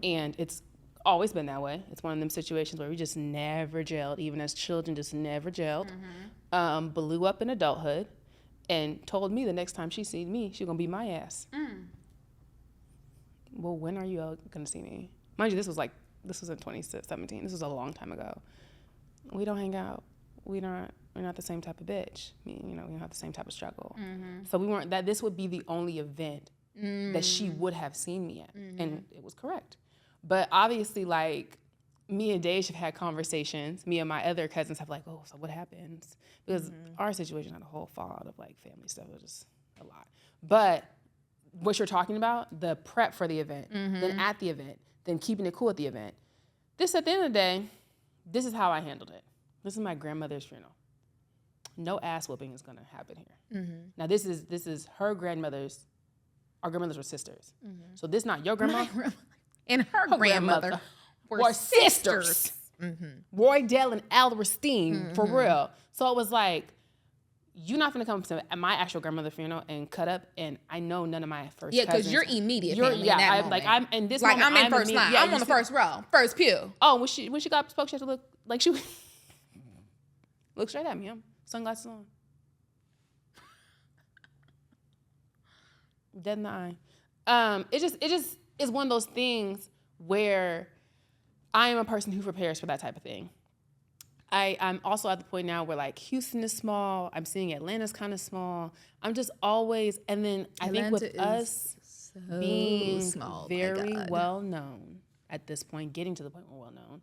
and it's always been that way. It's one of them situations where we just never gelled, even as children, just never gelled. Blew up in adulthood and told me the next time she sees me, she's gonna beat my ass. Well, when are you all gonna see me? Mind you, this was in 2017. This was a long time ago. We don't hang out. We're not the same type of bitch. We don't have the same type of struggle. So we weren't, that this would be the only event that she would have seen me at. And it was correct. But obviously, like, me and Dej have had conversations. Me and my other cousins have like, oh, so what happens? Because our situation had a whole fallout of like family stuff. It was just a lot. But what you're talking about, the prep for the event, then at the event, then keeping it cool at the event. This, at the end of the day, this is how I handled it. This is my grandmother's funeral. No ass whooping is gonna happen here. Now this is her grandmother's. Our grandmothers were sisters. So this not your grandma and her grandmother were sisters. Roy Dell and Al Racine, for real. So it was like, you're not gonna come to my actual grandmother's funeral and cut up, and I know none of my first cousins. Because you're immediate family in that moment. I'm in this like, moment. I'm in first line. I'm on the first row, first pew. Oh, when she got up to spoke, she had to look like she look straight at me. Sunglasses on. Dead in the eye. It just is one of those things where I am a person who prepares for that type of thing. I'm also at the point now where like Houston is small. I'm seeing Atlanta's kind of small. I'm just always, and then I think with us being small, very well known at this point, getting to the point where we're well known,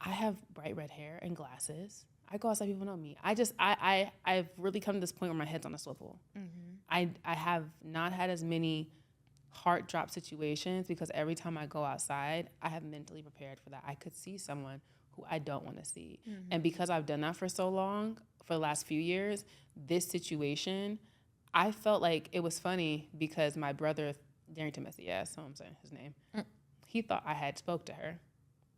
I have bright red hair and glasses. I go outside, people know me. I've really come to this point where my head's on a swivel. I have not had as many heart drop situations because every time I go outside, I have mentally prepared for that. I could see someone who I don't want to see. And because I've done that for so long, for the last few years, this situation, I felt like it was funny because my brother, Darrington Messy, so I'm saying his name, he thought I had spoke to her.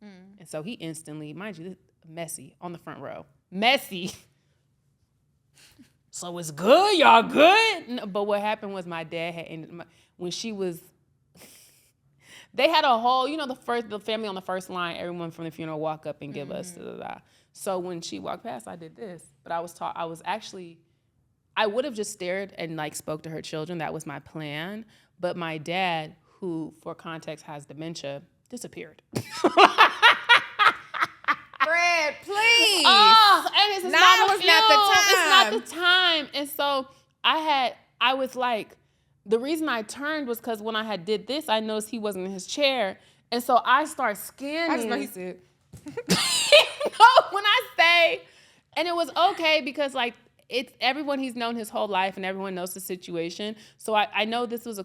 And so he instantly, mind you, Messy on the front row. Messy. So it's good, y'all good? No, but what happened was my dad had ended, when she was, they had a whole, the family on the first line, everyone from the funeral walk up and give us da-da-da. So when she walked past, I did this. But I would have just stared and like spoke to her children. That was my plan. But my dad, who for context has dementia, disappeared. Fred, please. Oh, and it's not the time. It's not the time. And so I was like, the reason I turned was because when I had did this, I noticed he wasn't in his chair. And so I start scanning. I just know he said. When I say, and it was okay because like, it's everyone he's known his whole life and everyone knows the situation. So I know this was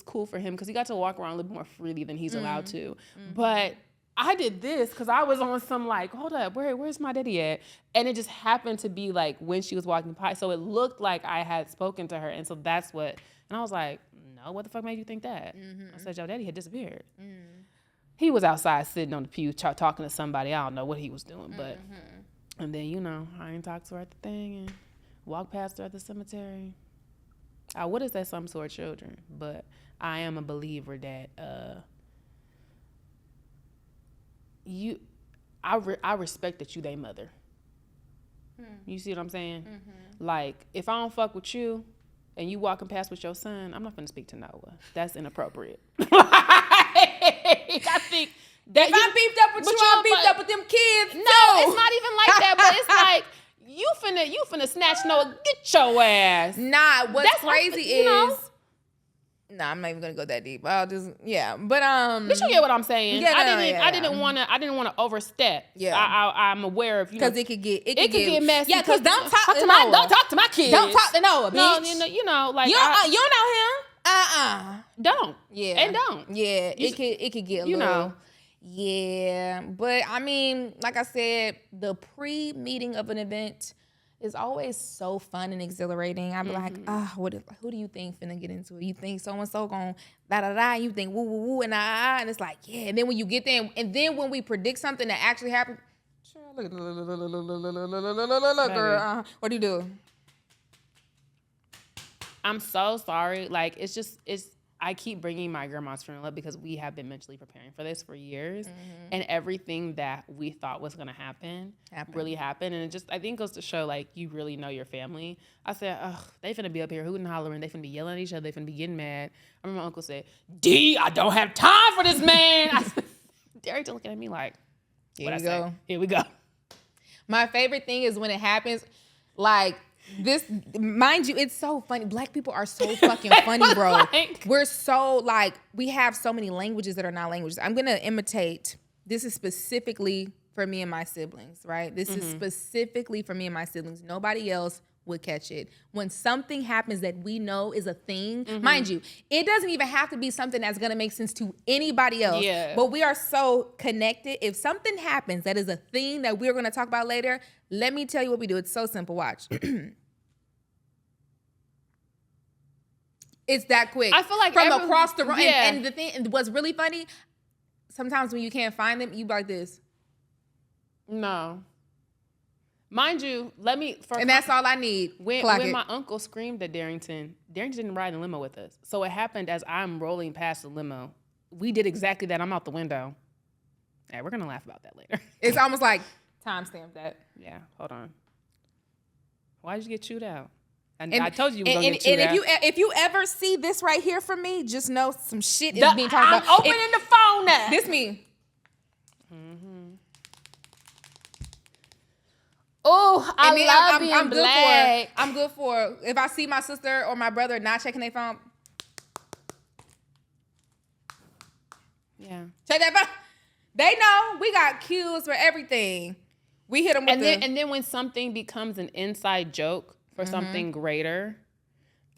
cool for him because he got to walk around a little more freely than he's allowed to. But I did this because I was on some like, hold up, where's my daddy at? And it just happened to be like when she was walking by. So it looked like I had spoken to her. And so that's what, and I was like, no, what the fuck made you think that? I said, your daddy had disappeared. He was outside sitting on the pew talking to somebody. I don't know what he was doing, but, and then, I ain't talked to her at the thing and walked past her at the cemetery. I would have said some sort of children, but I am a believer that, I respect that you they mother. You see what I'm saying? Like, if I don't fuck with you and you walking past with your son, I'm not gonna speak to Noah. That's inappropriate. I think that if I beefed up with you, I'm beefed up with them kids. No, it's not even like that, but it's like you finna snatch Noah, get your ass. Nah, what's crazy is nah, I'm not even gonna go that deep. I'll just but But you get what I'm saying. Yeah, I didn't wanna overstep. Yeah. I'm aware of because it could get messy. Yeah, because don't talk to Noah. Don't talk to my kids. Don't talk to Noah, bitch. No, like you don't know him. Don't. Yeah. And don't. Yeah. It could get a little. Yeah. But I mean, like I said, the pre-meeting of an event is always so fun and exhilarating. I'm like, who do you think finna get into it? You think so-and-so gon' da-da-da, you think woo-woo-woo and and it's like, yeah. And then when you get there, and then when we predict something that actually happened, look, girl, what do you do? I'm so sorry. Like, I keep bringing my grandma's funeral up because we have been mentally preparing for this for years. And everything that we thought was going to happen really happened. And it just, I think, goes to show, like, you really know your family. I said, they finna be up here hooting and hollering. They finna be yelling at each other. They finna be getting mad. I remember my uncle said, D, I don't have time for this man. Derek looking at me like, here we go. Here we go. My favorite thing is when it happens, like, This, mind you, it's so funny. Black people are so fucking funny, bro. We're so like, we have so many languages that are not languages. I'm gonna imitate. This is specifically for me and my siblings, right? This is specifically for me and my siblings. Nobody else would catch it. When something happens that we know is a thing, mind you, it doesn't even have to be something that's gonna make sense to anybody else. Yeah. But we are so connected. If something happens that is a thing that we're gonna talk about later, let me tell you what we do. It's so simple. Watch. It's that quick. I feel like from across the room. Yeah. And the thing, and what's really funny, sometimes when you can't find them, you be like this. No. Mind you, And that's all I need. When Clock it. my uncle screamed at Darrington didn't ride in the limo with us. So it happened as I'm rolling past the limo. We did exactly that. I'm out the window. Yeah, we're going to laugh about that later. It's almost like, timestamp that. Yeah, hold on. Why did you get chewed out? I told you you were going to get chewed and out. And if you ever see this right here from me, just know some shit is being talked about. I'm opening the phone now. This me. Oh, I love being I'm black. I'm good for if I see my sister or my brother not checking their phone. Yeah. Check that phone. They know we got cues for everything. We hit them with and then when something becomes an inside joke for something greater,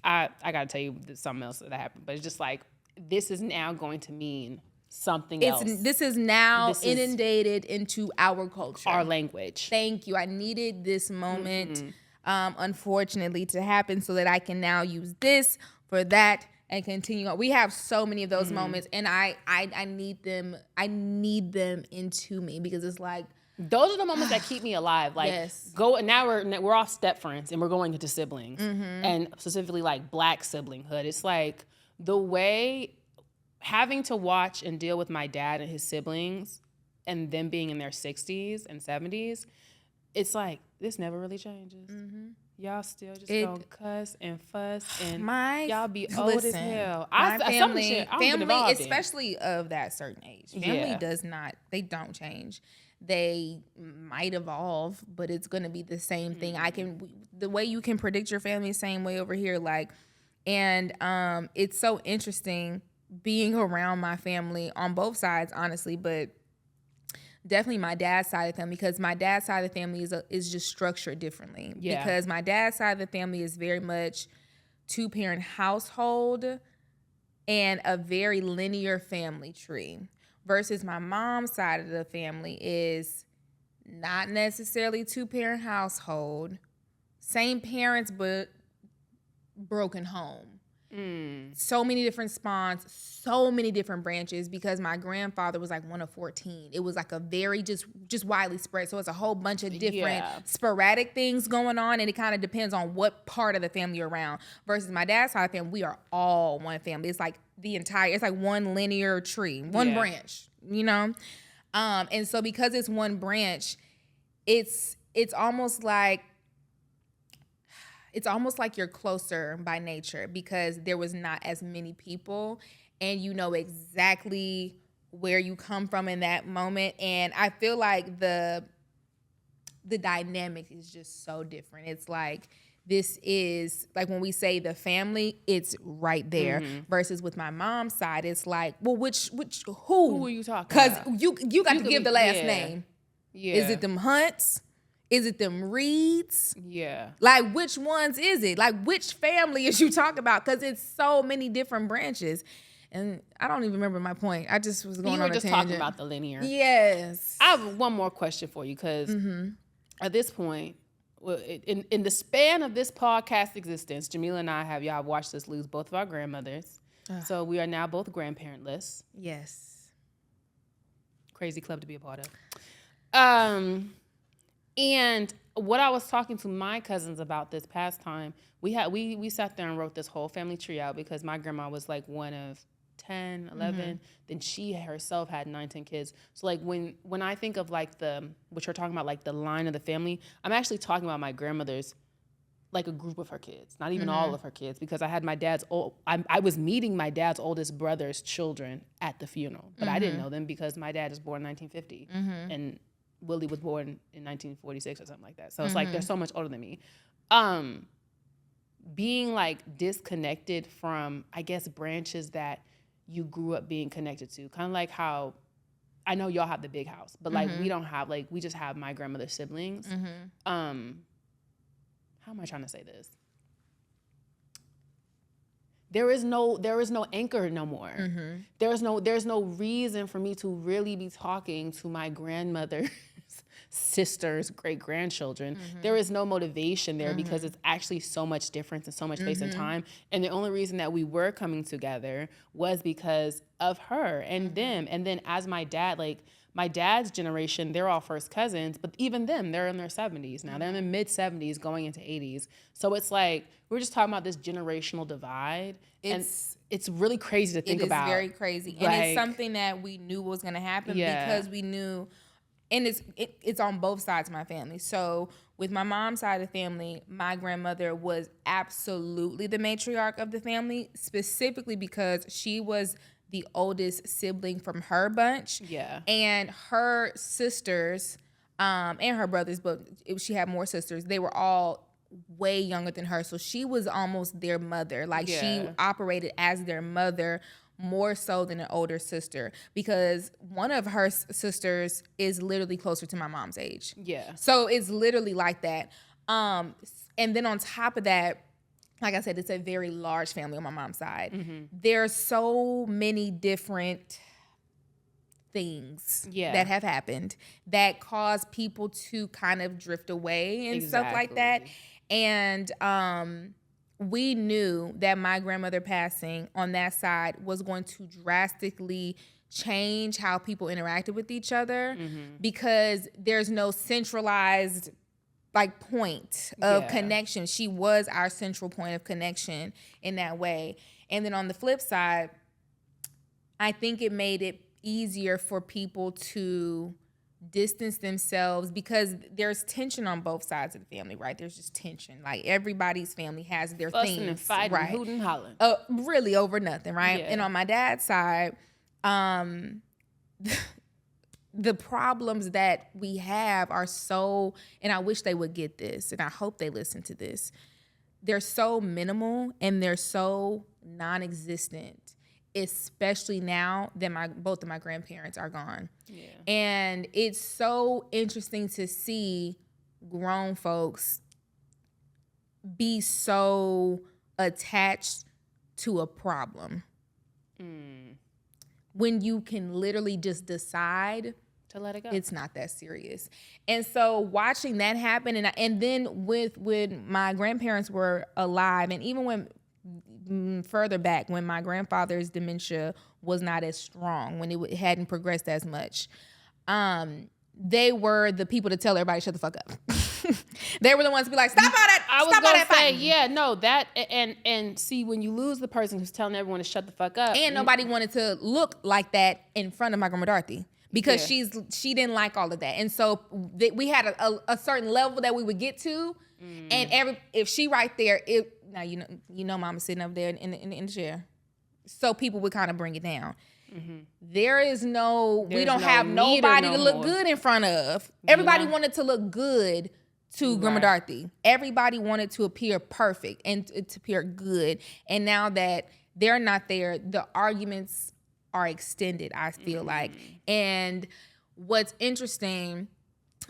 I got to tell you something else that happened. But it's just like, this is now going to mean something else. This is now inundated into our culture. Our language. Thank you. I needed this moment, unfortunately, to happen so that I can now use this for that and continue on. We have so many of those moments, and I need them. I need them into me because it's like, those are the moments that keep me alive. Like, yes. Now we're all step friends and we're going into siblings, and specifically like black siblinghood. It's like the way having to watch and deal with my dad and his siblings, and them being in their 60s and 70s. It's like this never really changes. Y'all still just gonna cuss and fuss and y'all be old as hell. My family, family, especially of that certain age, family does not. They don't change. They might evolve, but it's gonna be the same thing. The way you can predict your family, same way over here. Like, and it's so interesting being around my family on both sides, honestly, but definitely my dad's side of the family, because my dad's side of the family is just structured differently. Yeah. Because my dad's side of the family is very much 2-parent household and a very linear family tree, versus my mom's side of the family is not necessarily 2-parent household, same parents but broken home. So many different spawns, so many different branches, because my grandfather was like one of 14. It was like a very just widely spread. So it's a whole bunch of different sporadic things going on, and it kind of depends on what part of the family you're around. Versus my dad's side of the family, we are all one family. It's like it's like one linear tree, one branch, you know? And so because it's one branch, it's almost like you're closer by nature, because there was not as many people and you know exactly where you come from in that moment. And I feel like the dynamic is just so different. It's like, this is like when we say the family, it's right there. Versus with my mom's side, it's like, well, who are you talking about? Because you got to give the last name. Yeah. Is it them Hunts? Is it them Reeds? Yeah. Like, which ones is it? Like, which family is you talking about? Because it's so many different branches. And I don't even remember my point. I just was going on a tangent. You were just talking about the linear. Yes. I have one more question for you, because at this point, in the span of this podcast existence, Jamila and I have watched us lose both of our grandmothers. So we are now both grandparentless. Yes. Crazy club to be a part of. And what I was talking to my cousins about this past time, we sat there and wrote this whole family tree out, because my grandma was like one of 10, 11. Then she herself had 9, 10 kids. So like when I think of like what you're talking about, like the line of the family, I'm actually talking about my grandmother's, like a group of her kids, not even all of her kids, because I had I was meeting my dad's oldest brother's children at the funeral, but I didn't know them because my dad is born in 1950 and Willie was born in 1946 or something like that. So it's like they're so much older than me. being like disconnected from, I guess, branches that you grew up being connected to. Kind of like how I know y'all have the big house, but like we don't have, like, we just have my grandmother's siblings. How am I trying to say this? There is no anchor no more. There's no reason for me to really be talking to my grandmother's sisters, great-grandchildren. There is no motivation there because it's actually so much difference and so much space and time. And the only reason that we were coming together was because of her and them. And then as my dad, like, my dad's generation, they're all first cousins, but even them, they're in their 70s now. They're in their mid-70s going into 80s. So it's like, we're just talking about this generational divide. And it's really crazy to think about. It is very crazy. And it's something that we knew was going to happen because we knew, and it's on both sides of my family. So with my mom's side of the family, my grandmother was absolutely the matriarch of the family, specifically because she was the oldest sibling from her bunch. Yeah. And her sisters, and her brothers, but she had more sisters, they were all way younger than her. So she was almost their mother. Like, she operated as their mother more so than an older sister, because one of her sisters is literally closer to my mom's age. Yeah. So it's literally like that. And then on top of that, like I said, it's a very large family on my mom's side. There's so many different things that have happened that cause people to kind of drift away and stuff like that. And we knew that my grandmother passing on that side was going to drastically change how people interacted with each other because there's no centralized like point of connection. She was our central point of connection in that way. And then on the flip side, I think it made it easier for people to distance themselves because there's tension on both sides of the family, right? There's just tension. Like, everybody's family has their Fussing things, and fighting, right? hooting and hollering. Really over nothing, right? Yeah. And on my dad's side, the problems that we have are so, and I wish they would get this, and I hope they listen to this, they're so minimal and they're so non-existent, especially now that both of my grandparents are gone. Yeah. And it's so interesting to see grown folks be so attached to a problem. When you can literally just decide to let it go. It's not that serious. And so watching that happen, and then when my grandparents were alive, and even when further back, when my grandfather's dementia was not as strong, when it hadn't progressed as much, they were the people to tell everybody shut the fuck up. They were the ones to be like, stop all that. I was gonna say, yeah, no, that and see, when you lose the person who's telling everyone to shut the fuck up, and nobody wanted to look like that in front of my grandma Dorothy because she didn't like all of that, and so we had a certain level that we would get to, and if she right there, now you know, Mama's sitting up there in the chair, so people would kind of bring it down. There is we don't have nobody to look good in front of. Everybody wanted to look good to Grandma Dorothy. Everybody wanted to appear perfect and to appear good. And now that they're not there, the arguments are extended, I feel like. And what's interesting,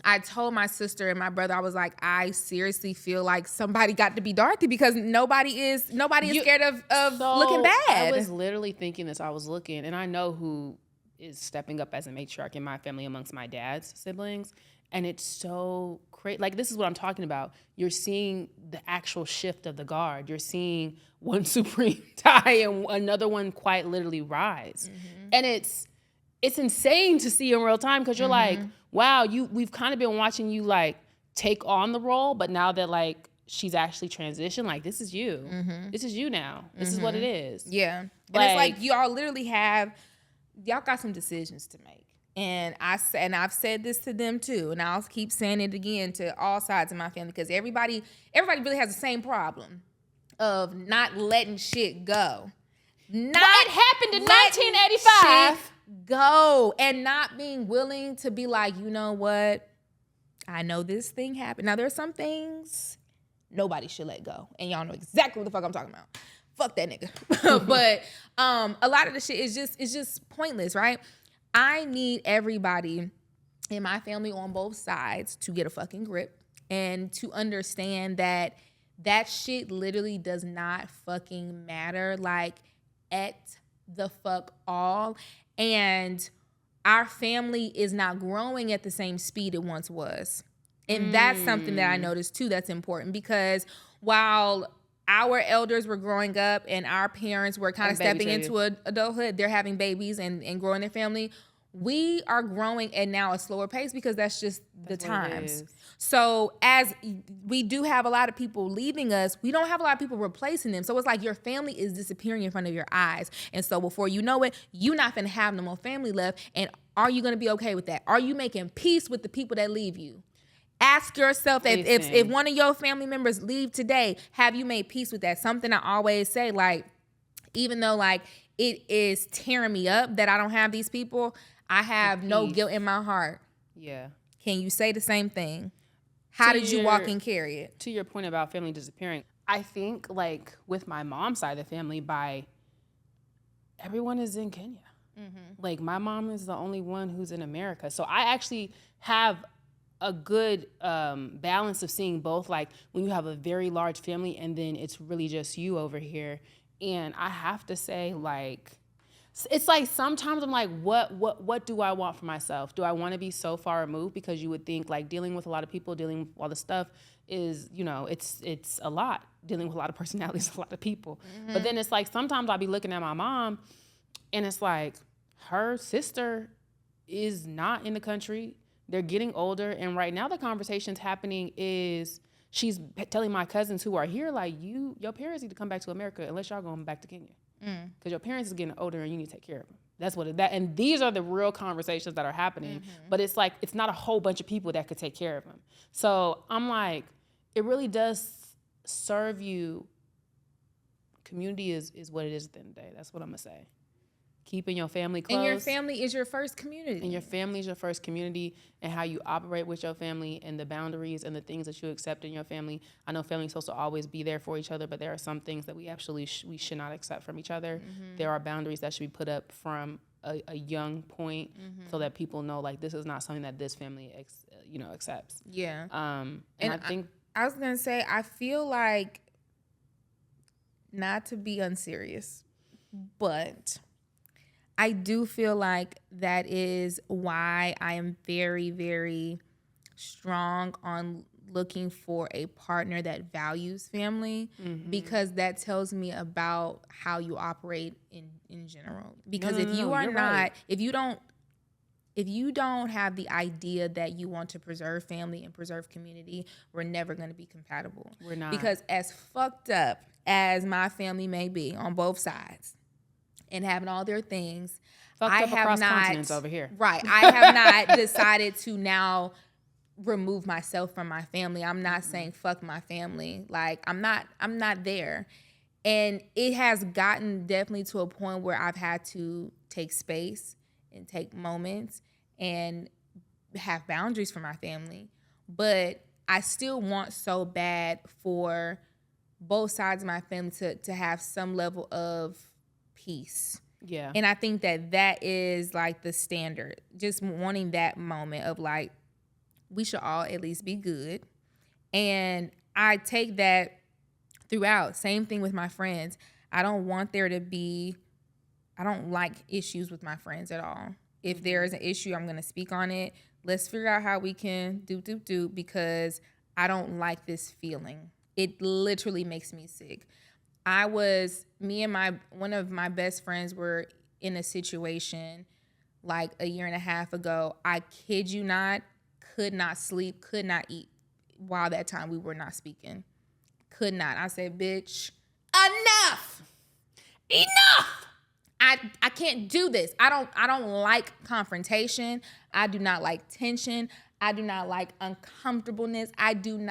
I told my sister and my brother, I was like, I seriously feel like somebody got to be Dorothy because nobody is scared of looking bad. I was literally thinking this. I was looking, and I know who is stepping up as a matriarch in my family amongst my dad's siblings. And it's so crazy. Like, this is what I'm talking about. You're seeing the actual shift of the guard. You're seeing one supreme die and another one quite literally rise. And it's insane to see in real time because you're like, wow, we've kind of been watching you like take on the role, but now that like she's actually transitioned, like, this is you. This is you now. This is what it is. Yeah. Like, and it's like y'all literally y'all got some decisions to make. And I've said this to them too, and I'll keep saying it again to all sides of my family because everybody really has the same problem of not letting shit go. It happened in 1985. Go and not being willing to be like, you know what? I know this thing happened. Now there's some things nobody should let go. And y'all know exactly what the fuck I'm talking about. Fuck that nigga. But a lot of the shit is just pointless, right? I need everybody in my family on both sides to get a fucking grip and to understand that shit literally does not fucking matter, like, at the fuck all. And our family is not growing at the same speed it once was. And that's something that I noticed too that's important, because while our elders were growing up and our parents were kind of stepping into adulthood, they're having babies and growing their family, we are growing at now a slower pace because that's just the times. So as we do have a lot of people leaving us, we don't have a lot of people replacing them. So it's like your family is disappearing in front of your eyes. And so before you know it, you're not going to have no more family left. And are you going to be okay with that? Are you making peace with the people that leave you? Ask yourself that if one of your family members leave today, have you made peace with that? Something I always say, like, even though like it is tearing me up that I don't have these people, I have no guilt in my heart. Yeah. Can you say the same thing? How did you walk and carry it? To your point about family disappearing, I think like with my mom's side of the family, everyone is in Kenya. Mm-hmm. Like my mom is the only one who's in America. So I actually have a good balance of seeing both, like when you have a very large family and then it's really just you over here. And I have to say, like, it's like sometimes I'm like, what do I want for myself? Do I want to be so far removed? Because you would think like dealing with a lot of people, dealing with all the stuff is, you know, it's a lot. Dealing with a lot of personalities, a lot of people. Mm-hmm. But then it's like sometimes I'll be looking at my mom and it's like her sister is not in the country. They're getting older. And right now the conversation's happening is she's telling my cousins who are here, like, your parents need to come back to America unless y'all going back to Kenya. Because your parents is getting older and you need to take care of them. That's what and these are the real conversations that are happening. Mm-hmm. But it's like, it's not a whole bunch of people that could take care of them. So I'm like, it really does serve you. Community is what it is at the end of the day. That's what I'm going to say. Keeping your family close. And your family is your first community. And your family is your first community, and how you operate with your family and the boundaries and the things that you accept in your family. I know family is supposed to always be there for each other, but there are some things that we actually we should not accept from each other. Mm-hmm. There are boundaries that should be put up from a young point, mm-hmm. so that people know, like, this is not something that this family accepts. Yeah. And I think I was going to say, I feel like, not to be unserious, but I do feel like that is why I am very, very strong on looking for a partner that values family, mm-hmm. because that tells me about how you operate in general. Because if you don't have the idea that you want to preserve family and preserve community, we're never going to be compatible. We're not. Because as fucked up as my family may be on both sides, and having all their things, I have not continents over here. Right. I have not decided to now remove myself from my family. I'm not saying fuck my family. Like, I'm not there. And it has gotten definitely to a point where I've had to take space and take moments and have boundaries for my family. But I still want so bad for both sides of my family to have some level of peace. Yeah. And I think that is like the standard. Just wanting that moment of like, we should all at least be good. And I take that throughout. Same thing with my friends. I don't like issues with my friends at all. If there is an issue, I'm going to speak on it. Let's figure out how we can do, because I don't like this feeling. It literally makes me sick. Me and one of my best friends were in a situation like a year and a half ago. I kid you not, could not sleep, could not eat while that time we were not speaking. Could not. I said, bitch, enough. I can't do this. I don't like confrontation. I do not like tension. I do not like uncomfortableness. I don't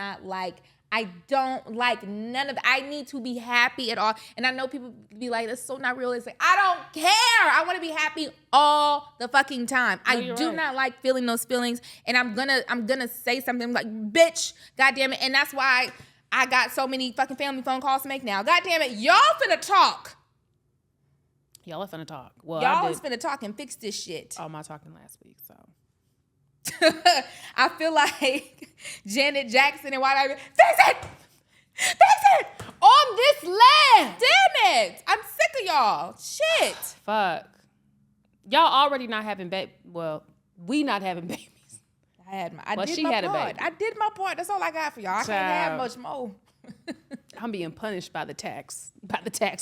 like none of that. I need to be happy at all. And I know people be like, that's so not realistic. I don't care. I want to be happy all the fucking time. No, I do not like feeling those feelings. And I'm gonna say something like, bitch, goddamn it. And that's why I got so many fucking family phone calls to make now. God damn it, y'all finna talk. Y'all are finna talk. Well, Y'all is finna talk and fix this shit. All my talking last week, so. I feel like Janet Jackson and why fix it! Fix it! On this land! Damn it! I'm sick of y'all. Shit. Fuck. Y'all already not having we not having babies. I did my part. Baby. I did my part. That's all I got for y'all. I can't have much more. I'm being punished by the tax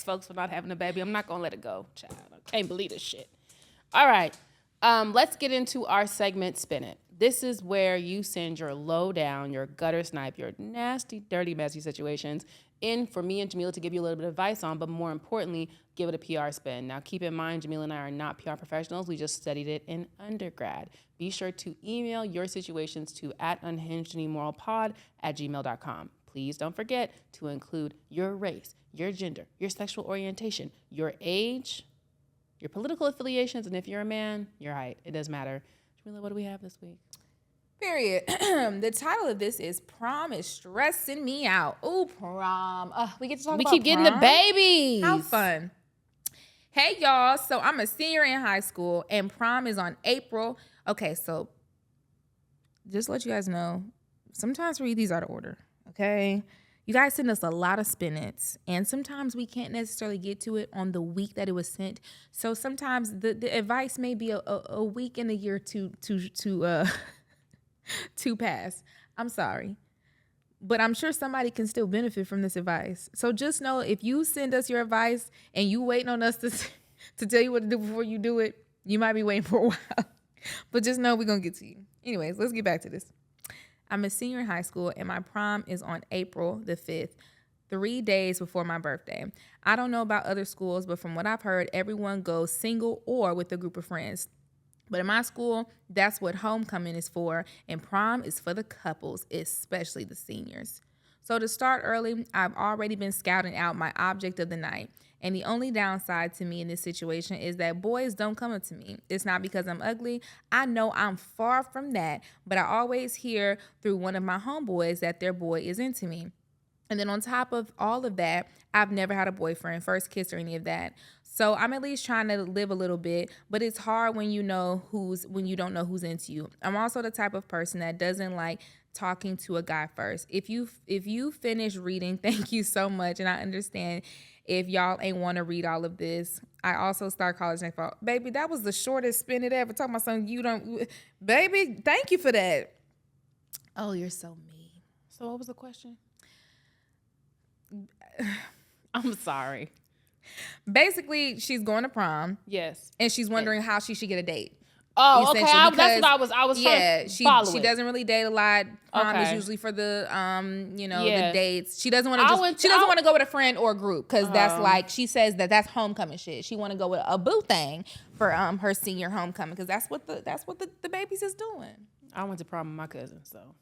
folks for not having a baby. I'm not gonna let it go, child. I can't believe this shit. All right, let's get into our segment, Spin It. This is where you send your low down, your gutter snipe, your nasty, dirty, messy situations in for me and Jamila to give you a little bit of advice on, but more importantly, give it a PR spin. Now, keep in mind, Jamila and I are not PR professionals. We just studied it in undergrad. Be sure to email your situations to @unhingedandimmoral@gmail.com. Please don't forget to include your race, your gender, your sexual orientation, your age, your political affiliations, and if you're a man, your height. It doesn't matter. Jamila, what do we have this week? Period. The title of this is Prom is Stressing Me Out. Ooh, prom. We get to talk about We keep getting prom? the babies. How fun. Hey, y'all. So I'm a senior in high school, and prom is on April. Okay, so just to let you guys know, sometimes we read these out of order, okay? You guys send us a lot of spin-its, and sometimes we can't necessarily get to it on the week that it was sent. So sometimes the advice may be a week and a year to pass. I'm sorry. But I'm sure somebody can still benefit from this advice. So just know if you send us your advice and you waiting on us to tell you what to do before you do it, you might be waiting for a while. But just know we're going to get to you. Anyways, let's get back to this. I'm a senior in high school, and my prom is on April the 5th, 3 days before my birthday. I don't know about other schools, but from what I've heard, everyone goes single or with a group of friends. But in my school, that's what homecoming is for, and prom is for the couples, especially the seniors. So to start early, I've already been scouting out my object of the night. And the only downside to me in this situation is that boys don't come up to me. It's not because I'm ugly. I know I'm far from that, but I always hear through one of my homeboys that their boy is into me. And then on top of all of that, I've never had a boyfriend, first kiss, or any of that. So I'm at least trying to live a little bit, but it's hard when you don't know who's into you. I'm also the type of person that doesn't like talking to a guy first. If you finish reading, thank you so much. And I understand if y'all ain't want to read all of this. I also start college next fall. Baby, that was the shortest spin it ever. Talking about something you don't, baby, thank you for that. Oh, you're so mean. So what was the question? I'm sorry. Basically, she's going to prom. Yes. And she's wondering how she should get a date. Oh, okay. That's what I was trying to follow. She doesn't really date a lot. Prom is usually for the the dates. She doesn't want to she doesn't want to go with a friend or a group because that's like she says that's homecoming shit. She want to go with a boo thing for her senior homecoming because that's what the babies is doing. I went to prom with my cousin, so.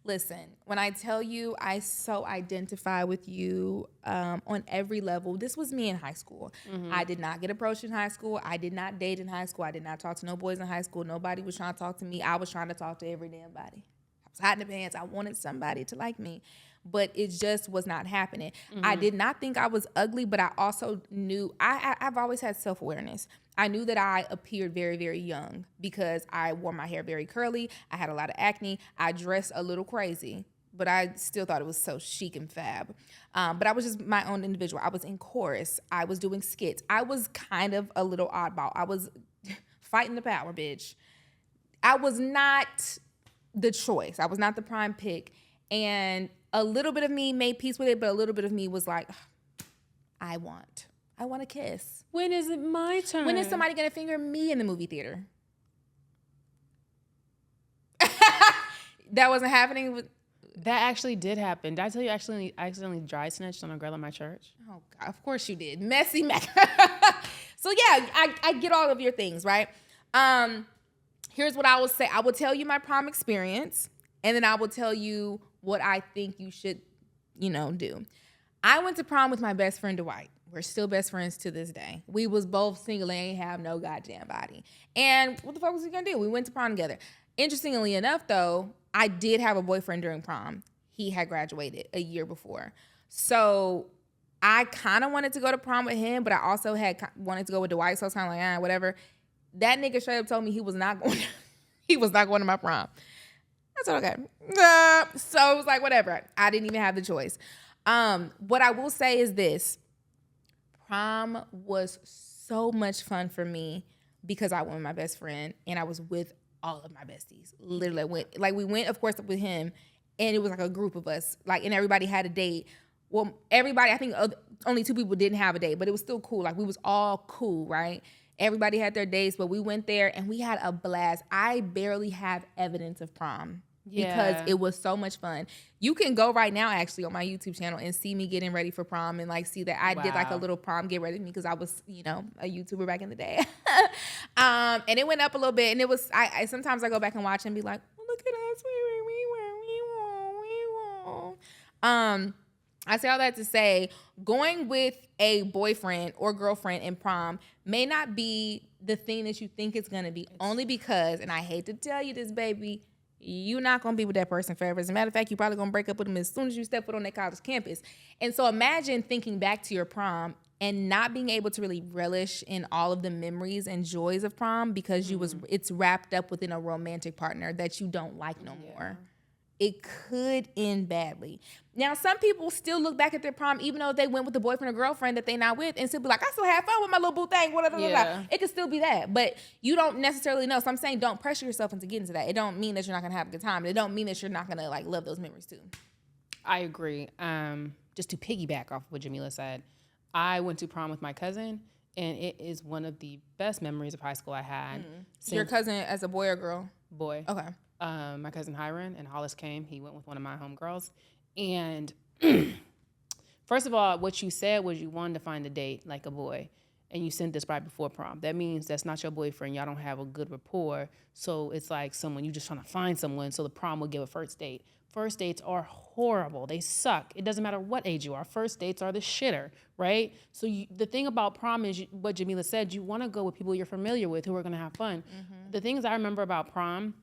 Listen, when I tell you I so identify with you on every level, this was me in high school. Mm-hmm. I did not get approached in high school. I did not date in high school. I did not talk to no boys in high school. Nobody was trying to talk to me. I was trying to talk to every damn body. I was hot in the pants. I wanted somebody to like me, but it just was not happening. Mm-hmm. I did not think I was ugly, but I also knew I've always had self-awareness. I knew that I appeared very, very young because I wore my hair very curly. I had a lot of acne. I dressed a little crazy, but I still thought it was so chic and fab. But I was just my own individual. I was in chorus. I was doing skits. I was kind of a little oddball. I was fighting the power, bitch. I was not the choice. I was not the prime pick. And a little bit of me made peace with it, but a little bit of me was like, I want a kiss. When is it my turn? When is somebody going to finger me in the movie theater? That wasn't happening. That actually did happen. Did I tell you I accidentally dry snitched on a girl in my church? Oh, God, of course you did. Messy Mecca. So, yeah, I get all of your things, right? Here's what I will say. I will tell you my prom experience, and then I will tell you what I think you should, do. I went to prom with my best friend, Dwight. We're still best friends to this day. We was both single and ain't have no goddamn body. And what the fuck was we gonna do? We went to prom together. Interestingly enough, though, I did have a boyfriend during prom. he had graduated a year before. So I kind of wanted to go to prom with him, but I also had wanted to go with Dwight. So I was kind of like, whatever. That nigga straight up told me he was not going. He was not going to my prom. I said, okay. So it was like, whatever. I didn't even have the choice. What I will say is this. Prom was so much fun for me because I went with my best friend and I was with all of my besties. Literally we went, of course, with him, and it was like a group of us. Like, and everybody had a date. Well, everybody, I think only 2 people didn't have a date, but it was still cool. Like, we was all cool, right? Everybody had their dates, but we went there and we had a blast. I barely have evidence of prom. Because it was so much fun. You can go right now, actually, on my YouTube channel and see me getting ready for prom and like see that I did like a little prom get ready with me because I was, a YouTuber back in the day. And it went up a little bit, and it was. I sometimes I go back and watch and be like, oh, look at us, we. I say all that to say, going with a boyfriend or girlfriend in prom may not be the thing that you think it's gonna be, only because, and I hate to tell you this, baby. You're not going to be with that person forever. As a matter of fact, you're probably going to break up with them as soon as you step foot on that college campus. And so imagine thinking back to your prom and not being able to really relish in all of the memories and joys of prom because it's wrapped up within a romantic partner that you don't like no more. It could end badly. Now, some people still look back at their prom, even though they went with a boyfriend or girlfriend that they're not with, and still be like, I still had fun with my little boo thing. It could still be that. But you don't necessarily know. So I'm saying don't pressure yourself into getting to that. It don't mean that you're not going to have a good time. It don't mean that you're not going to like love those memories too. I agree. Just to piggyback off what Jamila said, I went to prom with my cousin, and it is one of the best memories of high school I had. Your cousin as a boy or girl? Boy. Okay. My cousin Hiron, and Hollis came. He went with one of my homegirls. And first of all, what you said was you wanted to find a date like a boy, and you sent this right before prom. That means that's not your boyfriend. Y'all don't have a good rapport. So it's like someone, you just trying to find someone so the prom will give a first date. First dates are horrible. They suck. It doesn't matter what age you are. First dates are the shitter, right? So the thing about prom is what Jamila said, you want to go with people you're familiar with who are going to have fun. Mm-hmm. The things I remember about prom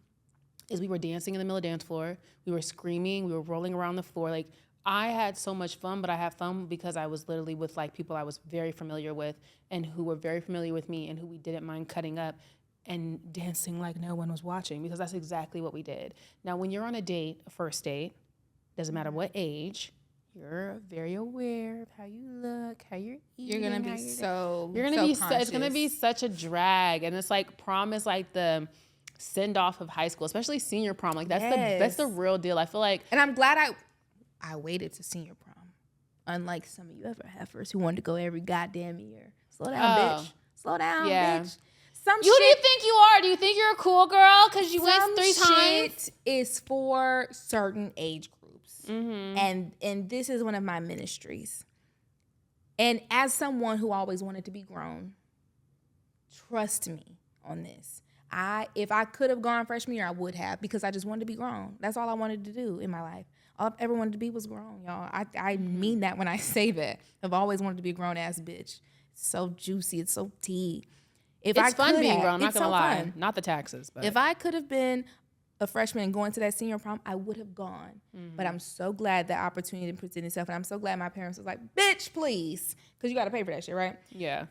is we were dancing in the middle of the dance floor. We were screaming. We were rolling around the floor. Like, I had so much fun, but I had fun because I was literally with like people I was very familiar with and who were very familiar with me and who we didn't mind cutting up and dancing like no one was watching, because that's exactly what we did. Now, when you're on a date, a first date, doesn't matter what age, you're very aware of how you look, how you're eating. You're gonna be so. You're gonna be. It's gonna be such a drag, and it's like prom is like the send off of high school, especially senior prom. Like that's the real deal. I feel like, and I'm glad I waited to senior prom, unlike some of you other heifers who wanted to go every goddamn year. Slow down, bitch. Slow down, bitch. Do you think you are? Do you think you're a cool girl because you went 3 times? Shit is for certain age groups, and this is one of my ministries. And as someone who always wanted to be grown, trust me on this. If I could have gone freshman year, I would have, because I just wanted to be grown. That's all I wanted to do in my life. All I ever wanted to be was grown, y'all. I mean that when I say that. I've always wanted to be a grown-ass bitch. It's so juicy. It's so tea. It's fun being grown, I'm not going to lie. Fun. Not the taxes. But if I could have been a freshman and going to that senior prom, I would have gone. Mm-hmm. But I'm so glad that opportunity presented itself, and I'm so glad my parents was like, bitch, please. Because you got to pay for that shit, right? Yeah.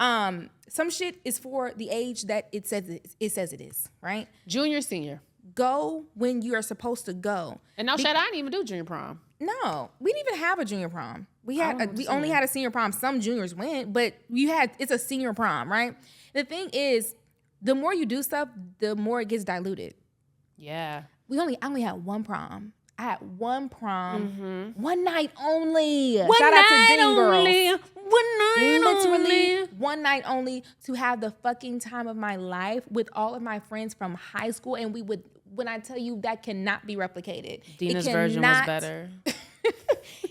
Some shit is for the age that it says it is, right? Junior, senior. Go when you are supposed to go. And no shit, I didn't even do junior prom. No, we didn't even have a junior prom. We only had a senior prom. Some juniors went, but it's a senior prom, right? The thing is, the more you do stuff, the more it gets diluted. Yeah. I only had one prom. I had one prom, one night only. One night only. Literally, one night only, to have the fucking time of my life with all of my friends from high school. And we would, when I tell you, that cannot be replicated. Dina's version was better.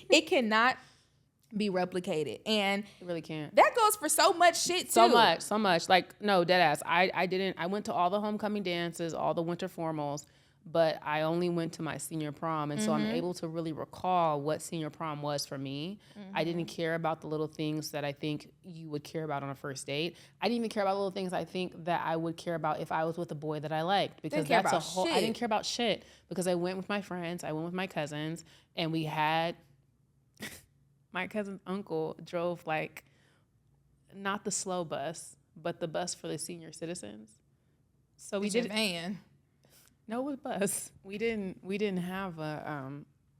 It cannot be replicated. And it really can't. That goes for so much shit too. So much. Like, no, dead ass. I went to all the homecoming dances, all the winter formals, but I only went to my senior prom. And so I'm able to really recall what senior prom was for me. I didn't care about the little things that I think you would care about on a first date. I didn't even care about little things I think that I would care about if I was with a boy that I liked, because that's a whole, I didn't care about shit, because I went with my friends, I went with my cousins, and we had, my cousin's uncle drove like, not the slow bus, but the bus for the senior citizens. So we did van. No, it was bus. We didn't have a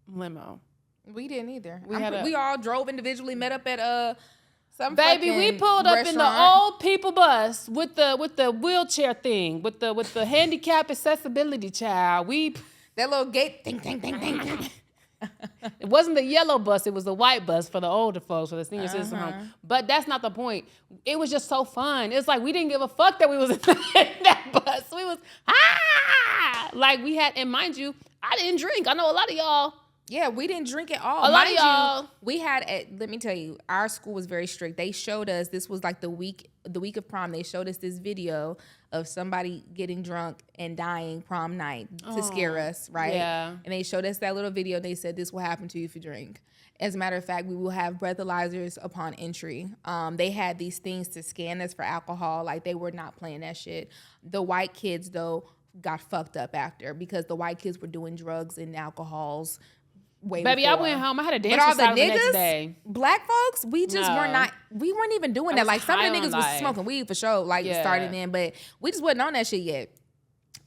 limo. We didn't either. We all drove individually, met up at some baby. We pulled up in the old people bus with the wheelchair thing, with the handicap accessibility child. That little gate ding ding ding ding. It wasn't the yellow bus, it was the white bus for the older folks, for the senior citizen home. But that's not the point. It was just so fun. It's like we didn't give a fuck that we was in that bus. We was, like we had, and mind you, I didn't drink. I know a lot of y'all. Yeah, we didn't drink at all. A lot of y'all. We had, let me tell you, our school was very strict. They showed us, this was like the week of prom, they showed us this video of somebody getting drunk and dying prom night to scare us, right? Yeah. And they showed us that little video. They said, this will happen to you if you drink. As a matter of fact, we will have breathalyzers upon entry. They had these things to scan us for alcohol. Like, they were not playing that shit. The white kids, though, got fucked up after, because the white kids were doing drugs and alcohols way Baby, before. I went home. I had a dance But all the recital the next niggas, day. black folks, we just we weren't even doing that. Like, some of the niggas was smoking weed for sure, like starting in, but we just wasn't on that shit yet.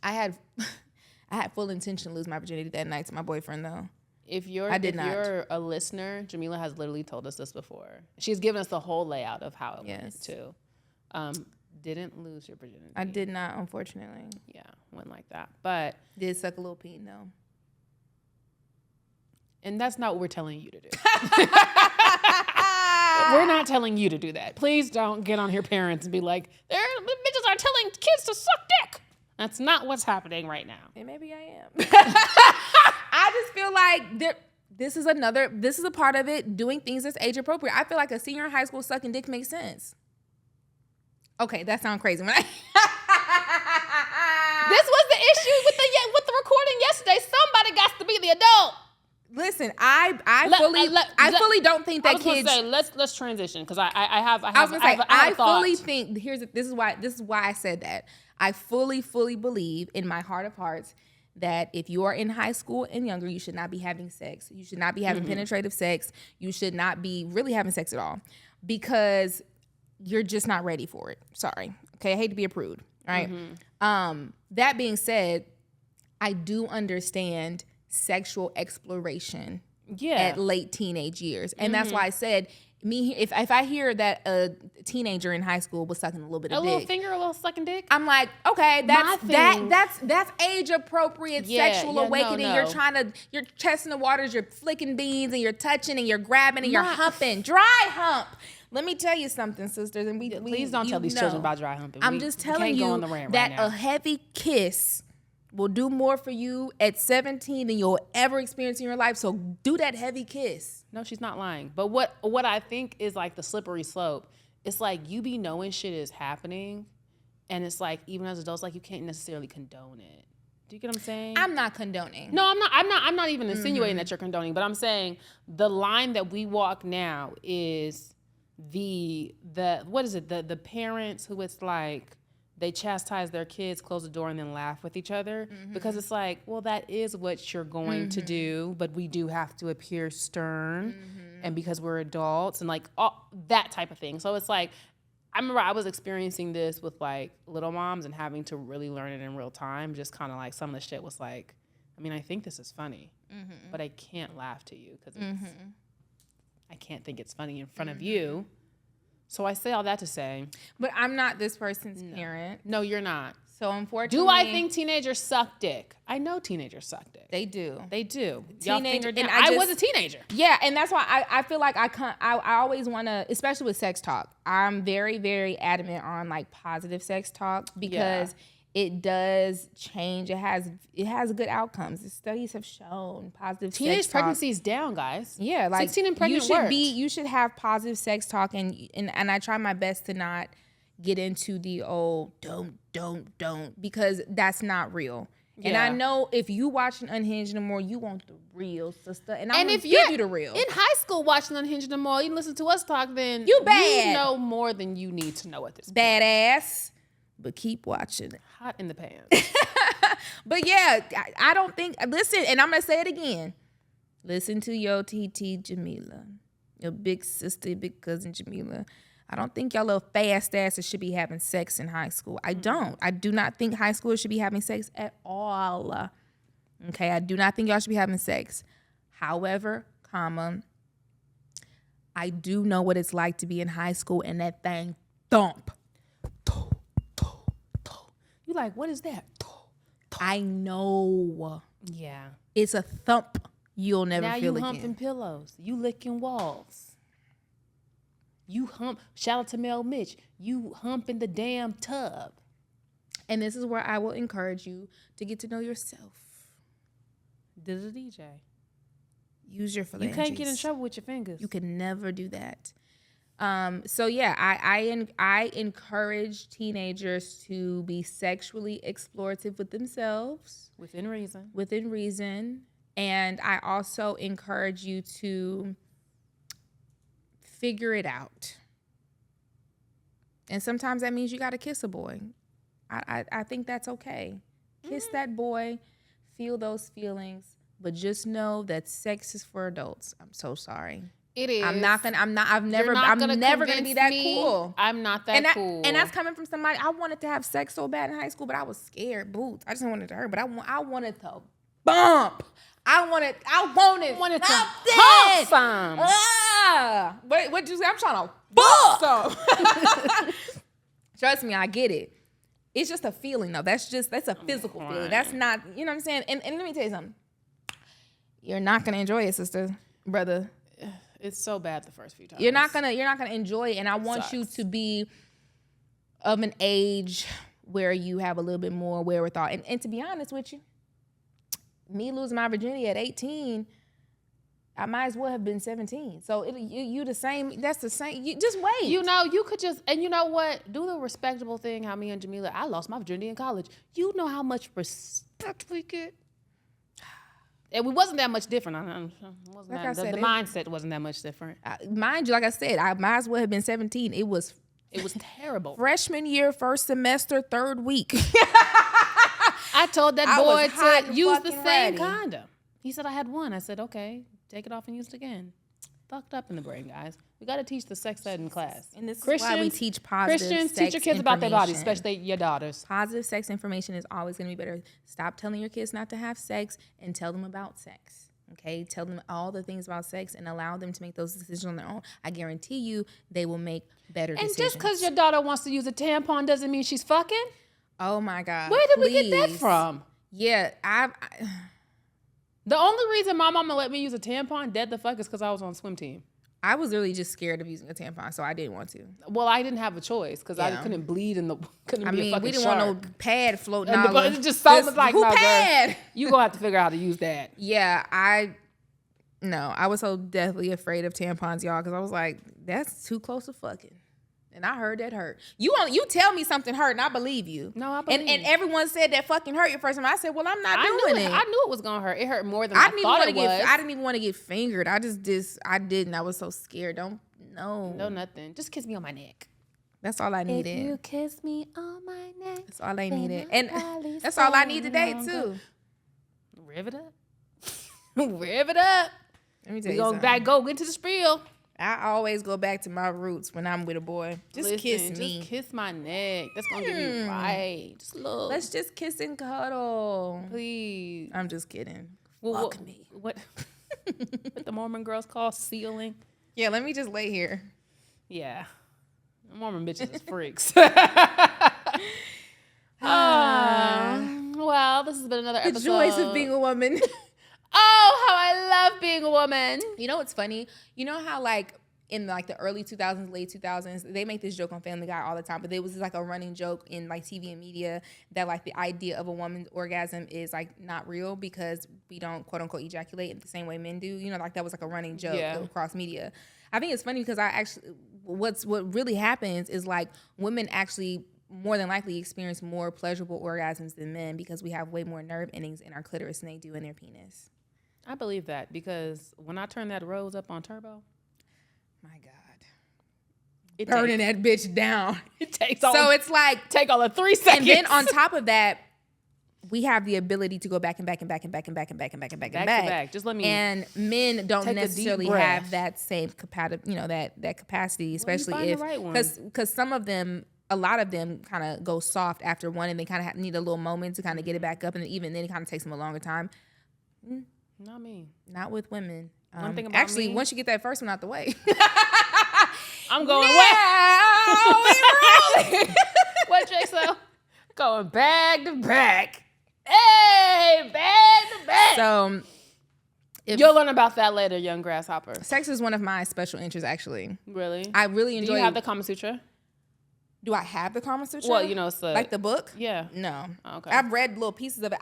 I had full intention to lose my virginity that night to my boyfriend, though. If you're a listener, Jamila has literally told us this before. She's given us the whole layout of how it went too. Didn't lose your virginity. I did not, unfortunately. Yeah, went like that. But did suck a little peen though. And that's not what we're telling you to do. We're not telling you to do that. Please don't get on here, parents, and be like, bitches are telling kids to suck dick. That's not what's happening right now. And maybe I am. I just feel like this is a part of it, doing things that's age appropriate. I feel like a senior in high school sucking dick makes sense. Okay, that sounds crazy. This was the issue with the recording yesterday. Somebody got to be the adult. Listen, I fully don't think that kids. Say, let's transition, because I fully think this is why I said that. I fully believe in my heart of hearts that if you are in high school and younger, you should not be having sex. You should not be having penetrative sex. You should not be really having sex at all, because you're just not ready for it. Sorry. Okay, I hate to be a prude. Right. That being said, I do understand sexual exploration at late teenage years. And that's why I said, if I hear that a teenager in high school was sucking a little bit of dick, a little finger, a little sucking dick, I'm like, okay, that's age appropriate sexual awakening. No. You're testing the waters, you're flicking beans, and you're touching, and you're grabbing, and you're humping. Dry hump. Let me tell you something, sisters, and please don't tell these children about dry humping. I'm just telling you that a heavy kiss will do more for you at 17 than you'll ever experience in your life. So do that heavy kiss. No, she's not lying. But what I think is like the slippery slope, it's like you be knowing shit is happening, and it's like, even as adults, like, you can't necessarily condone it. Do you get what I'm saying? I'm not condoning. No, I'm not even insinuating that you're condoning, but I'm saying the line that we walk now is the parents who, it's like, they chastise their kids, close the door, and then laugh with each other, because it's like, well, that is what you're going to do, but we do have to appear stern, and because we're adults, and like all that type of thing. So it's like, I remember I was experiencing this with like little moms and having to really learn it in real time. Just kind of like some of the shit was like, I mean, I think this is funny, but I can't laugh to you because I can't think it's funny in front of you. So I say all that to say. But I'm not this person's parent. No, you're not. So unfortunately. Do I think teenagers suck dick? I know teenagers suck dick. They do. They do. I was a teenager. Yeah, and that's why I feel like I always want to, especially with sex talk, I'm very, very adamant on like positive sex talk, because it does change. It has good outcomes. The studies have shown positive teenage sex talk. pregnancy is down, guys. Yeah, like 16 and pregnant you should have positive sex talk, and I try my best to not get into the don't, because that's not real. And I know if you watching Unhinged and Immoral, you want the real, sister. And I'm if gonna give you the real. In high school watching Unhinged and Immoral, you listen to us talk, then you bad. You know more than you need to know at this point. Badass. But keep watching. Hot in the pants. But yeah, I don't think, listen, and I'm going to say it again. Listen to your TT Jamila, your big sister, big cousin Jamila. I don't think y'all little fast asses should be having sex in high school. I don't. I do not think high schoolers should be having sex at all. Okay, I do not think y'all should be having sex. However, I do know what it's like to be in high school and that thing thump. You like, what is that? I know. Yeah. It's a thump you'll never now feel again. Now you humping pillows. You licking walls. You hump. Shout out to Mel Mitch. You humping the damn tub. And this is where I will encourage you to get to know yourself. Did a DJ. Use your phalanges. You can't get in trouble with your fingers. You can never do that. So yeah, I encourage teenagers to be sexually explorative with themselves. Within reason. Within reason. And I also encourage you to figure it out. And sometimes that means you got to kiss a boy. I think that's okay. Kiss that boy, feel those feelings, but just know that sex is for adults. I'm so sorry. It is. I'm never gonna be that cool. I'm not that cool. And that's coming from somebody. I wanted to have sex so bad in high school, but I was scared. Boots. I just wanted to hurt, but I wanted to bump. I wanted to hump some. What'd you say? I'm trying to bump some. Trust me, I get it. It's just a feeling though. That's a physical feeling. That's not, you know what I'm saying? And let me tell you something. You're not gonna enjoy it, sister, brother. It's so bad the first few times. You're not gonna enjoy it, and I want you to be of an age where you have a little bit more wherewithal. And to be honest with you, me losing my virginity at 18, I might as well have been 17. So you the same. That's the same. You just wait. You know, you could just, and you know what? Do the respectable thing. How me and Jamila, I lost my virginity in college. You know how much respect we get. And we wasn't that much different. The mindset wasn't that much different. Mind you, like I said, I might as well have been 17. It was terrible. Freshman year, first semester, third week. I told that boy to use the same ready. condom. He said I had one. I said, okay, take it off and use it again. Fucked up in the brain, guys. We got to teach the sex ed in class. And this is why we teach positive Christians, sex teach your kids about their bodies, especially your daughters. Positive sex information is always going to be better. Stop telling your kids not to have sex and tell them about sex. Okay? Tell them all the things about sex and allow them to make those decisions on their own. I guarantee you they will make better decisions. And just because your daughter wants to use a tampon doesn't mean she's fucking. Oh, my God. Where did we get that from? Yeah, the only reason my mama let me use a tampon, dead the fuck, is because I was on the swim team. I was really just scared of using a tampon, so I didn't want to. Well, I didn't have a choice because I couldn't bleed in the. Couldn't be a fucking we didn't shark. want no pad floating and out. It's just something like who no, pad? Girl, you gonna have to figure out how to use that. Yeah, I was so deathly afraid of tampons, y'all, because I was like, that's too close to fucking. And I heard that hurt. You tell me something hurt, and I believe you. No, I believe you. And everyone said that fucking hurt your first time. I said, well, I'm not doing it. I knew it was gonna hurt. It hurt more than I thought it was. I didn't even want to get fingered. I didn't. I was so scared. No, nothing. Just kiss me on my neck. That's all I needed. If you kiss me on my neck. That's all I needed. And that's all I need today, too. Rev it up. Rev it up. Let me tell you something. Go into the spiel. I always go back to my roots when I'm with a boy. Kiss me. Just kiss my neck. That's going to get me right. Just look. Let's just kiss and cuddle. Please. I'm just kidding. Fuck me. What the Mormon girls call sealing? Yeah, let me just lay here. Yeah. Mormon bitches is freaks. Well, this has been another episode. The joys of being a woman. Oh, how I love being a woman. You know what's funny? You know how like in like the early 2000s, late 2000s, they make this joke on Family Guy all the time, but it was like a running joke in like TV and media that like the idea of a woman's orgasm is like not real because we don't quote unquote ejaculate in the same way men do. You know, like that was like a running joke across media. I think it's funny because what really happens is like women actually more than likely experience more pleasurable orgasms than men because we have way more nerve endings in our clitoris than they do in their penis. I believe that because when I turn that rose up on turbo, my God, burning that bitch down. It takes all. So it's like take all of 3 seconds. And then on top of that, we have the ability to go back and back and back and back and back and back and back and back and back. Just let me. And men don't necessarily have that same that capacity, especially because some of them, a lot of them, kind of go soft after one, and they kind of need a little moment to kind of get it back up, and even then it kind of takes them a longer time. Not me. Not with women. One thing about actually, me, once you get that first one out the way, I'm going What, Jake? So going back to back. Hey, back to back. So you'll learn about that later, young grasshopper. Sex is one of my special interests, actually. Really? I really enjoy. Do you have the Kama Sutra? Do I have the Kama Sutra? Well, it's like the book. Yeah. No. Okay. I've read little pieces of it.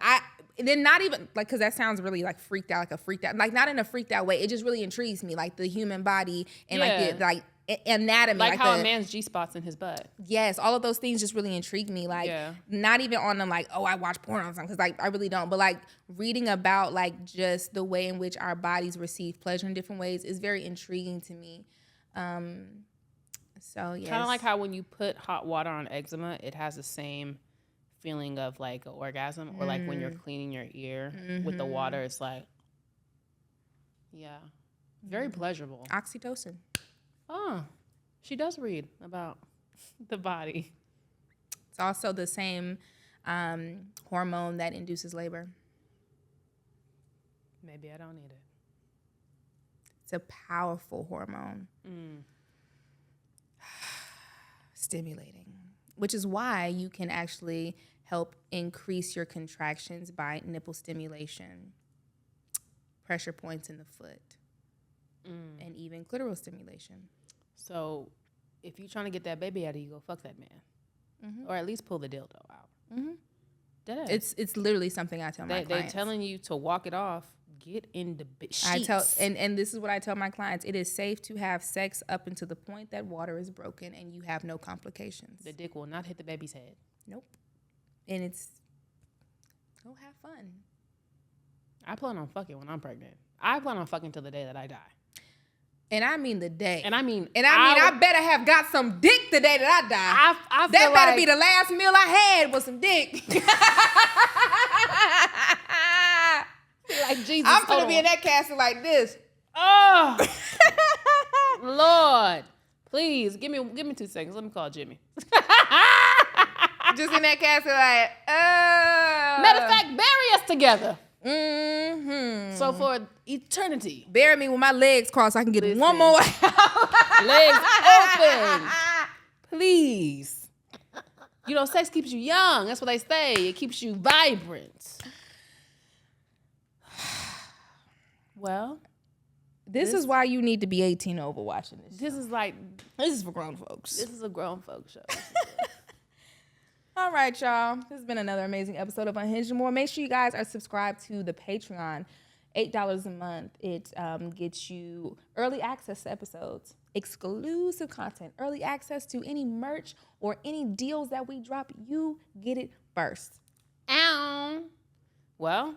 And then not even like, because that sounds really like freaked out, like not in a freaked out way. It just really intrigues me, like the human body and like the anatomy, like how a man's G-spot's in his butt. Yes, all of those things just really intrigue me. Like not even on them like, oh, I watch porn on something, because like I really don't. But like reading about like just the way in which our bodies receive pleasure in different ways is very intriguing to me. So yes. Kind of like how when you put hot water on eczema, it has the same feeling of like an orgasm, or like when you're cleaning your ear with the water, it's like, very pleasurable. Oxytocin. Oh, she does read about the body. It's also the same hormone that induces labor. Maybe I don't need it. It's a powerful hormone. Stimulating, which is why you can actually help increase your contractions by nipple stimulation, pressure points in the foot, and even clitoral stimulation. So if you're trying to get that baby out of you, go fuck that man. Or at least pull the dildo out. It's literally something I tell my clients. They're telling you to walk it off. Get in the sheets. And this is what I tell my clients. It is safe to have sex up until the point that water is broken and you have no complications. The dick will not hit the baby's head. Nope. And go have fun. I plan on fucking when I'm pregnant. I plan on fucking till the day that I die. And I mean the day. I better have got some dick the day that I die. That better be the last meal I had was some dick. Like Jesus, I'm gonna be in that castle like this. Oh, Lord, please give me 2 seconds. Let me call Jimmy. Just in that castle like. Matter of fact, bury us together. So for eternity, bury me with my legs crossed so I can get one more legs open, please. Sex keeps you young. That's what they say. It keeps you vibrant. Well, this is why you need to be 18 over watching this. This is for grown folks. This is a grown folks show. All right, y'all. This has been another amazing episode of Unhinged and More. Make sure you guys are subscribed to the Patreon. $8 a month. It gets you early access to episodes, exclusive content, early access to any merch or any deals that we drop. You get it first. Ow. Well,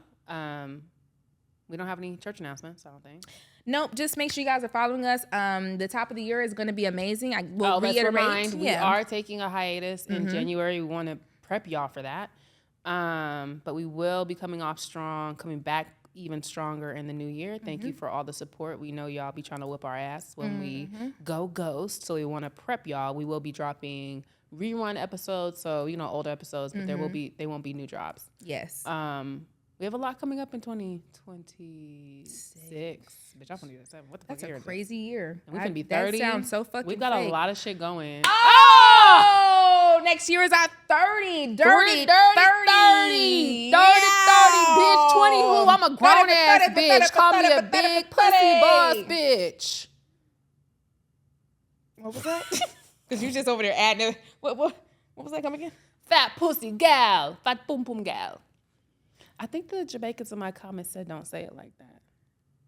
we don't have any church announcements, I don't think. Nope. Just make sure you guys are following us. The top of the year is going to be amazing. I will reiterate. We are taking a hiatus in January. We want to prep y'all for that. But we will be coming back even stronger in the new year. Thank you for all the support. We know y'all be trying to whip our ass when we go ghost. So we want to prep y'all. We will be dropping rerun episodes. So, older episodes, but they won't be new drops. Yes. We have a lot coming up in 2026. Bitch, I'm 27. What the fuck? That's a crazy year. And we can be 30. That sounds so fucking We've got fake. a lot of shit going. Oh! Next year is our 30. Dirty 30. 30, bitch. 20 who? I'm a grown ass bitch. Call me a big pussy boss bitch. What was that? Because you just over there adding it. What was that come again? Fat pussy gal. Fat boom boom gal. I think the Jamaicans in my comments said don't say it like that.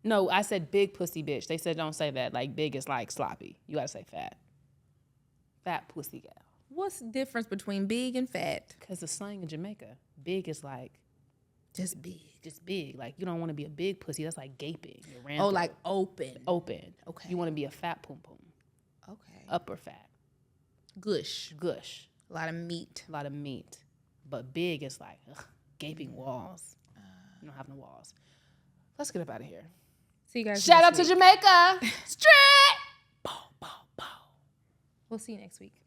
No, I said big pussy bitch. They said don't say that. Like big is like sloppy. You gotta say fat. Fat pussy gal. What's the difference between big and fat? Because the slang in Jamaica, big is like just big. Just big. Like, you don't want to be a big pussy. That's like gaping. Oh, like open. Open. Okay. You want to be a fat pum pum. Okay. Upper fat. Gush. Gush. A lot of meat. A lot of meat. But big is like gaping walls. You don't have no walls. Let's get up out of here. See you guys. Shout out to Jamaica. Straight. We'll see you next week.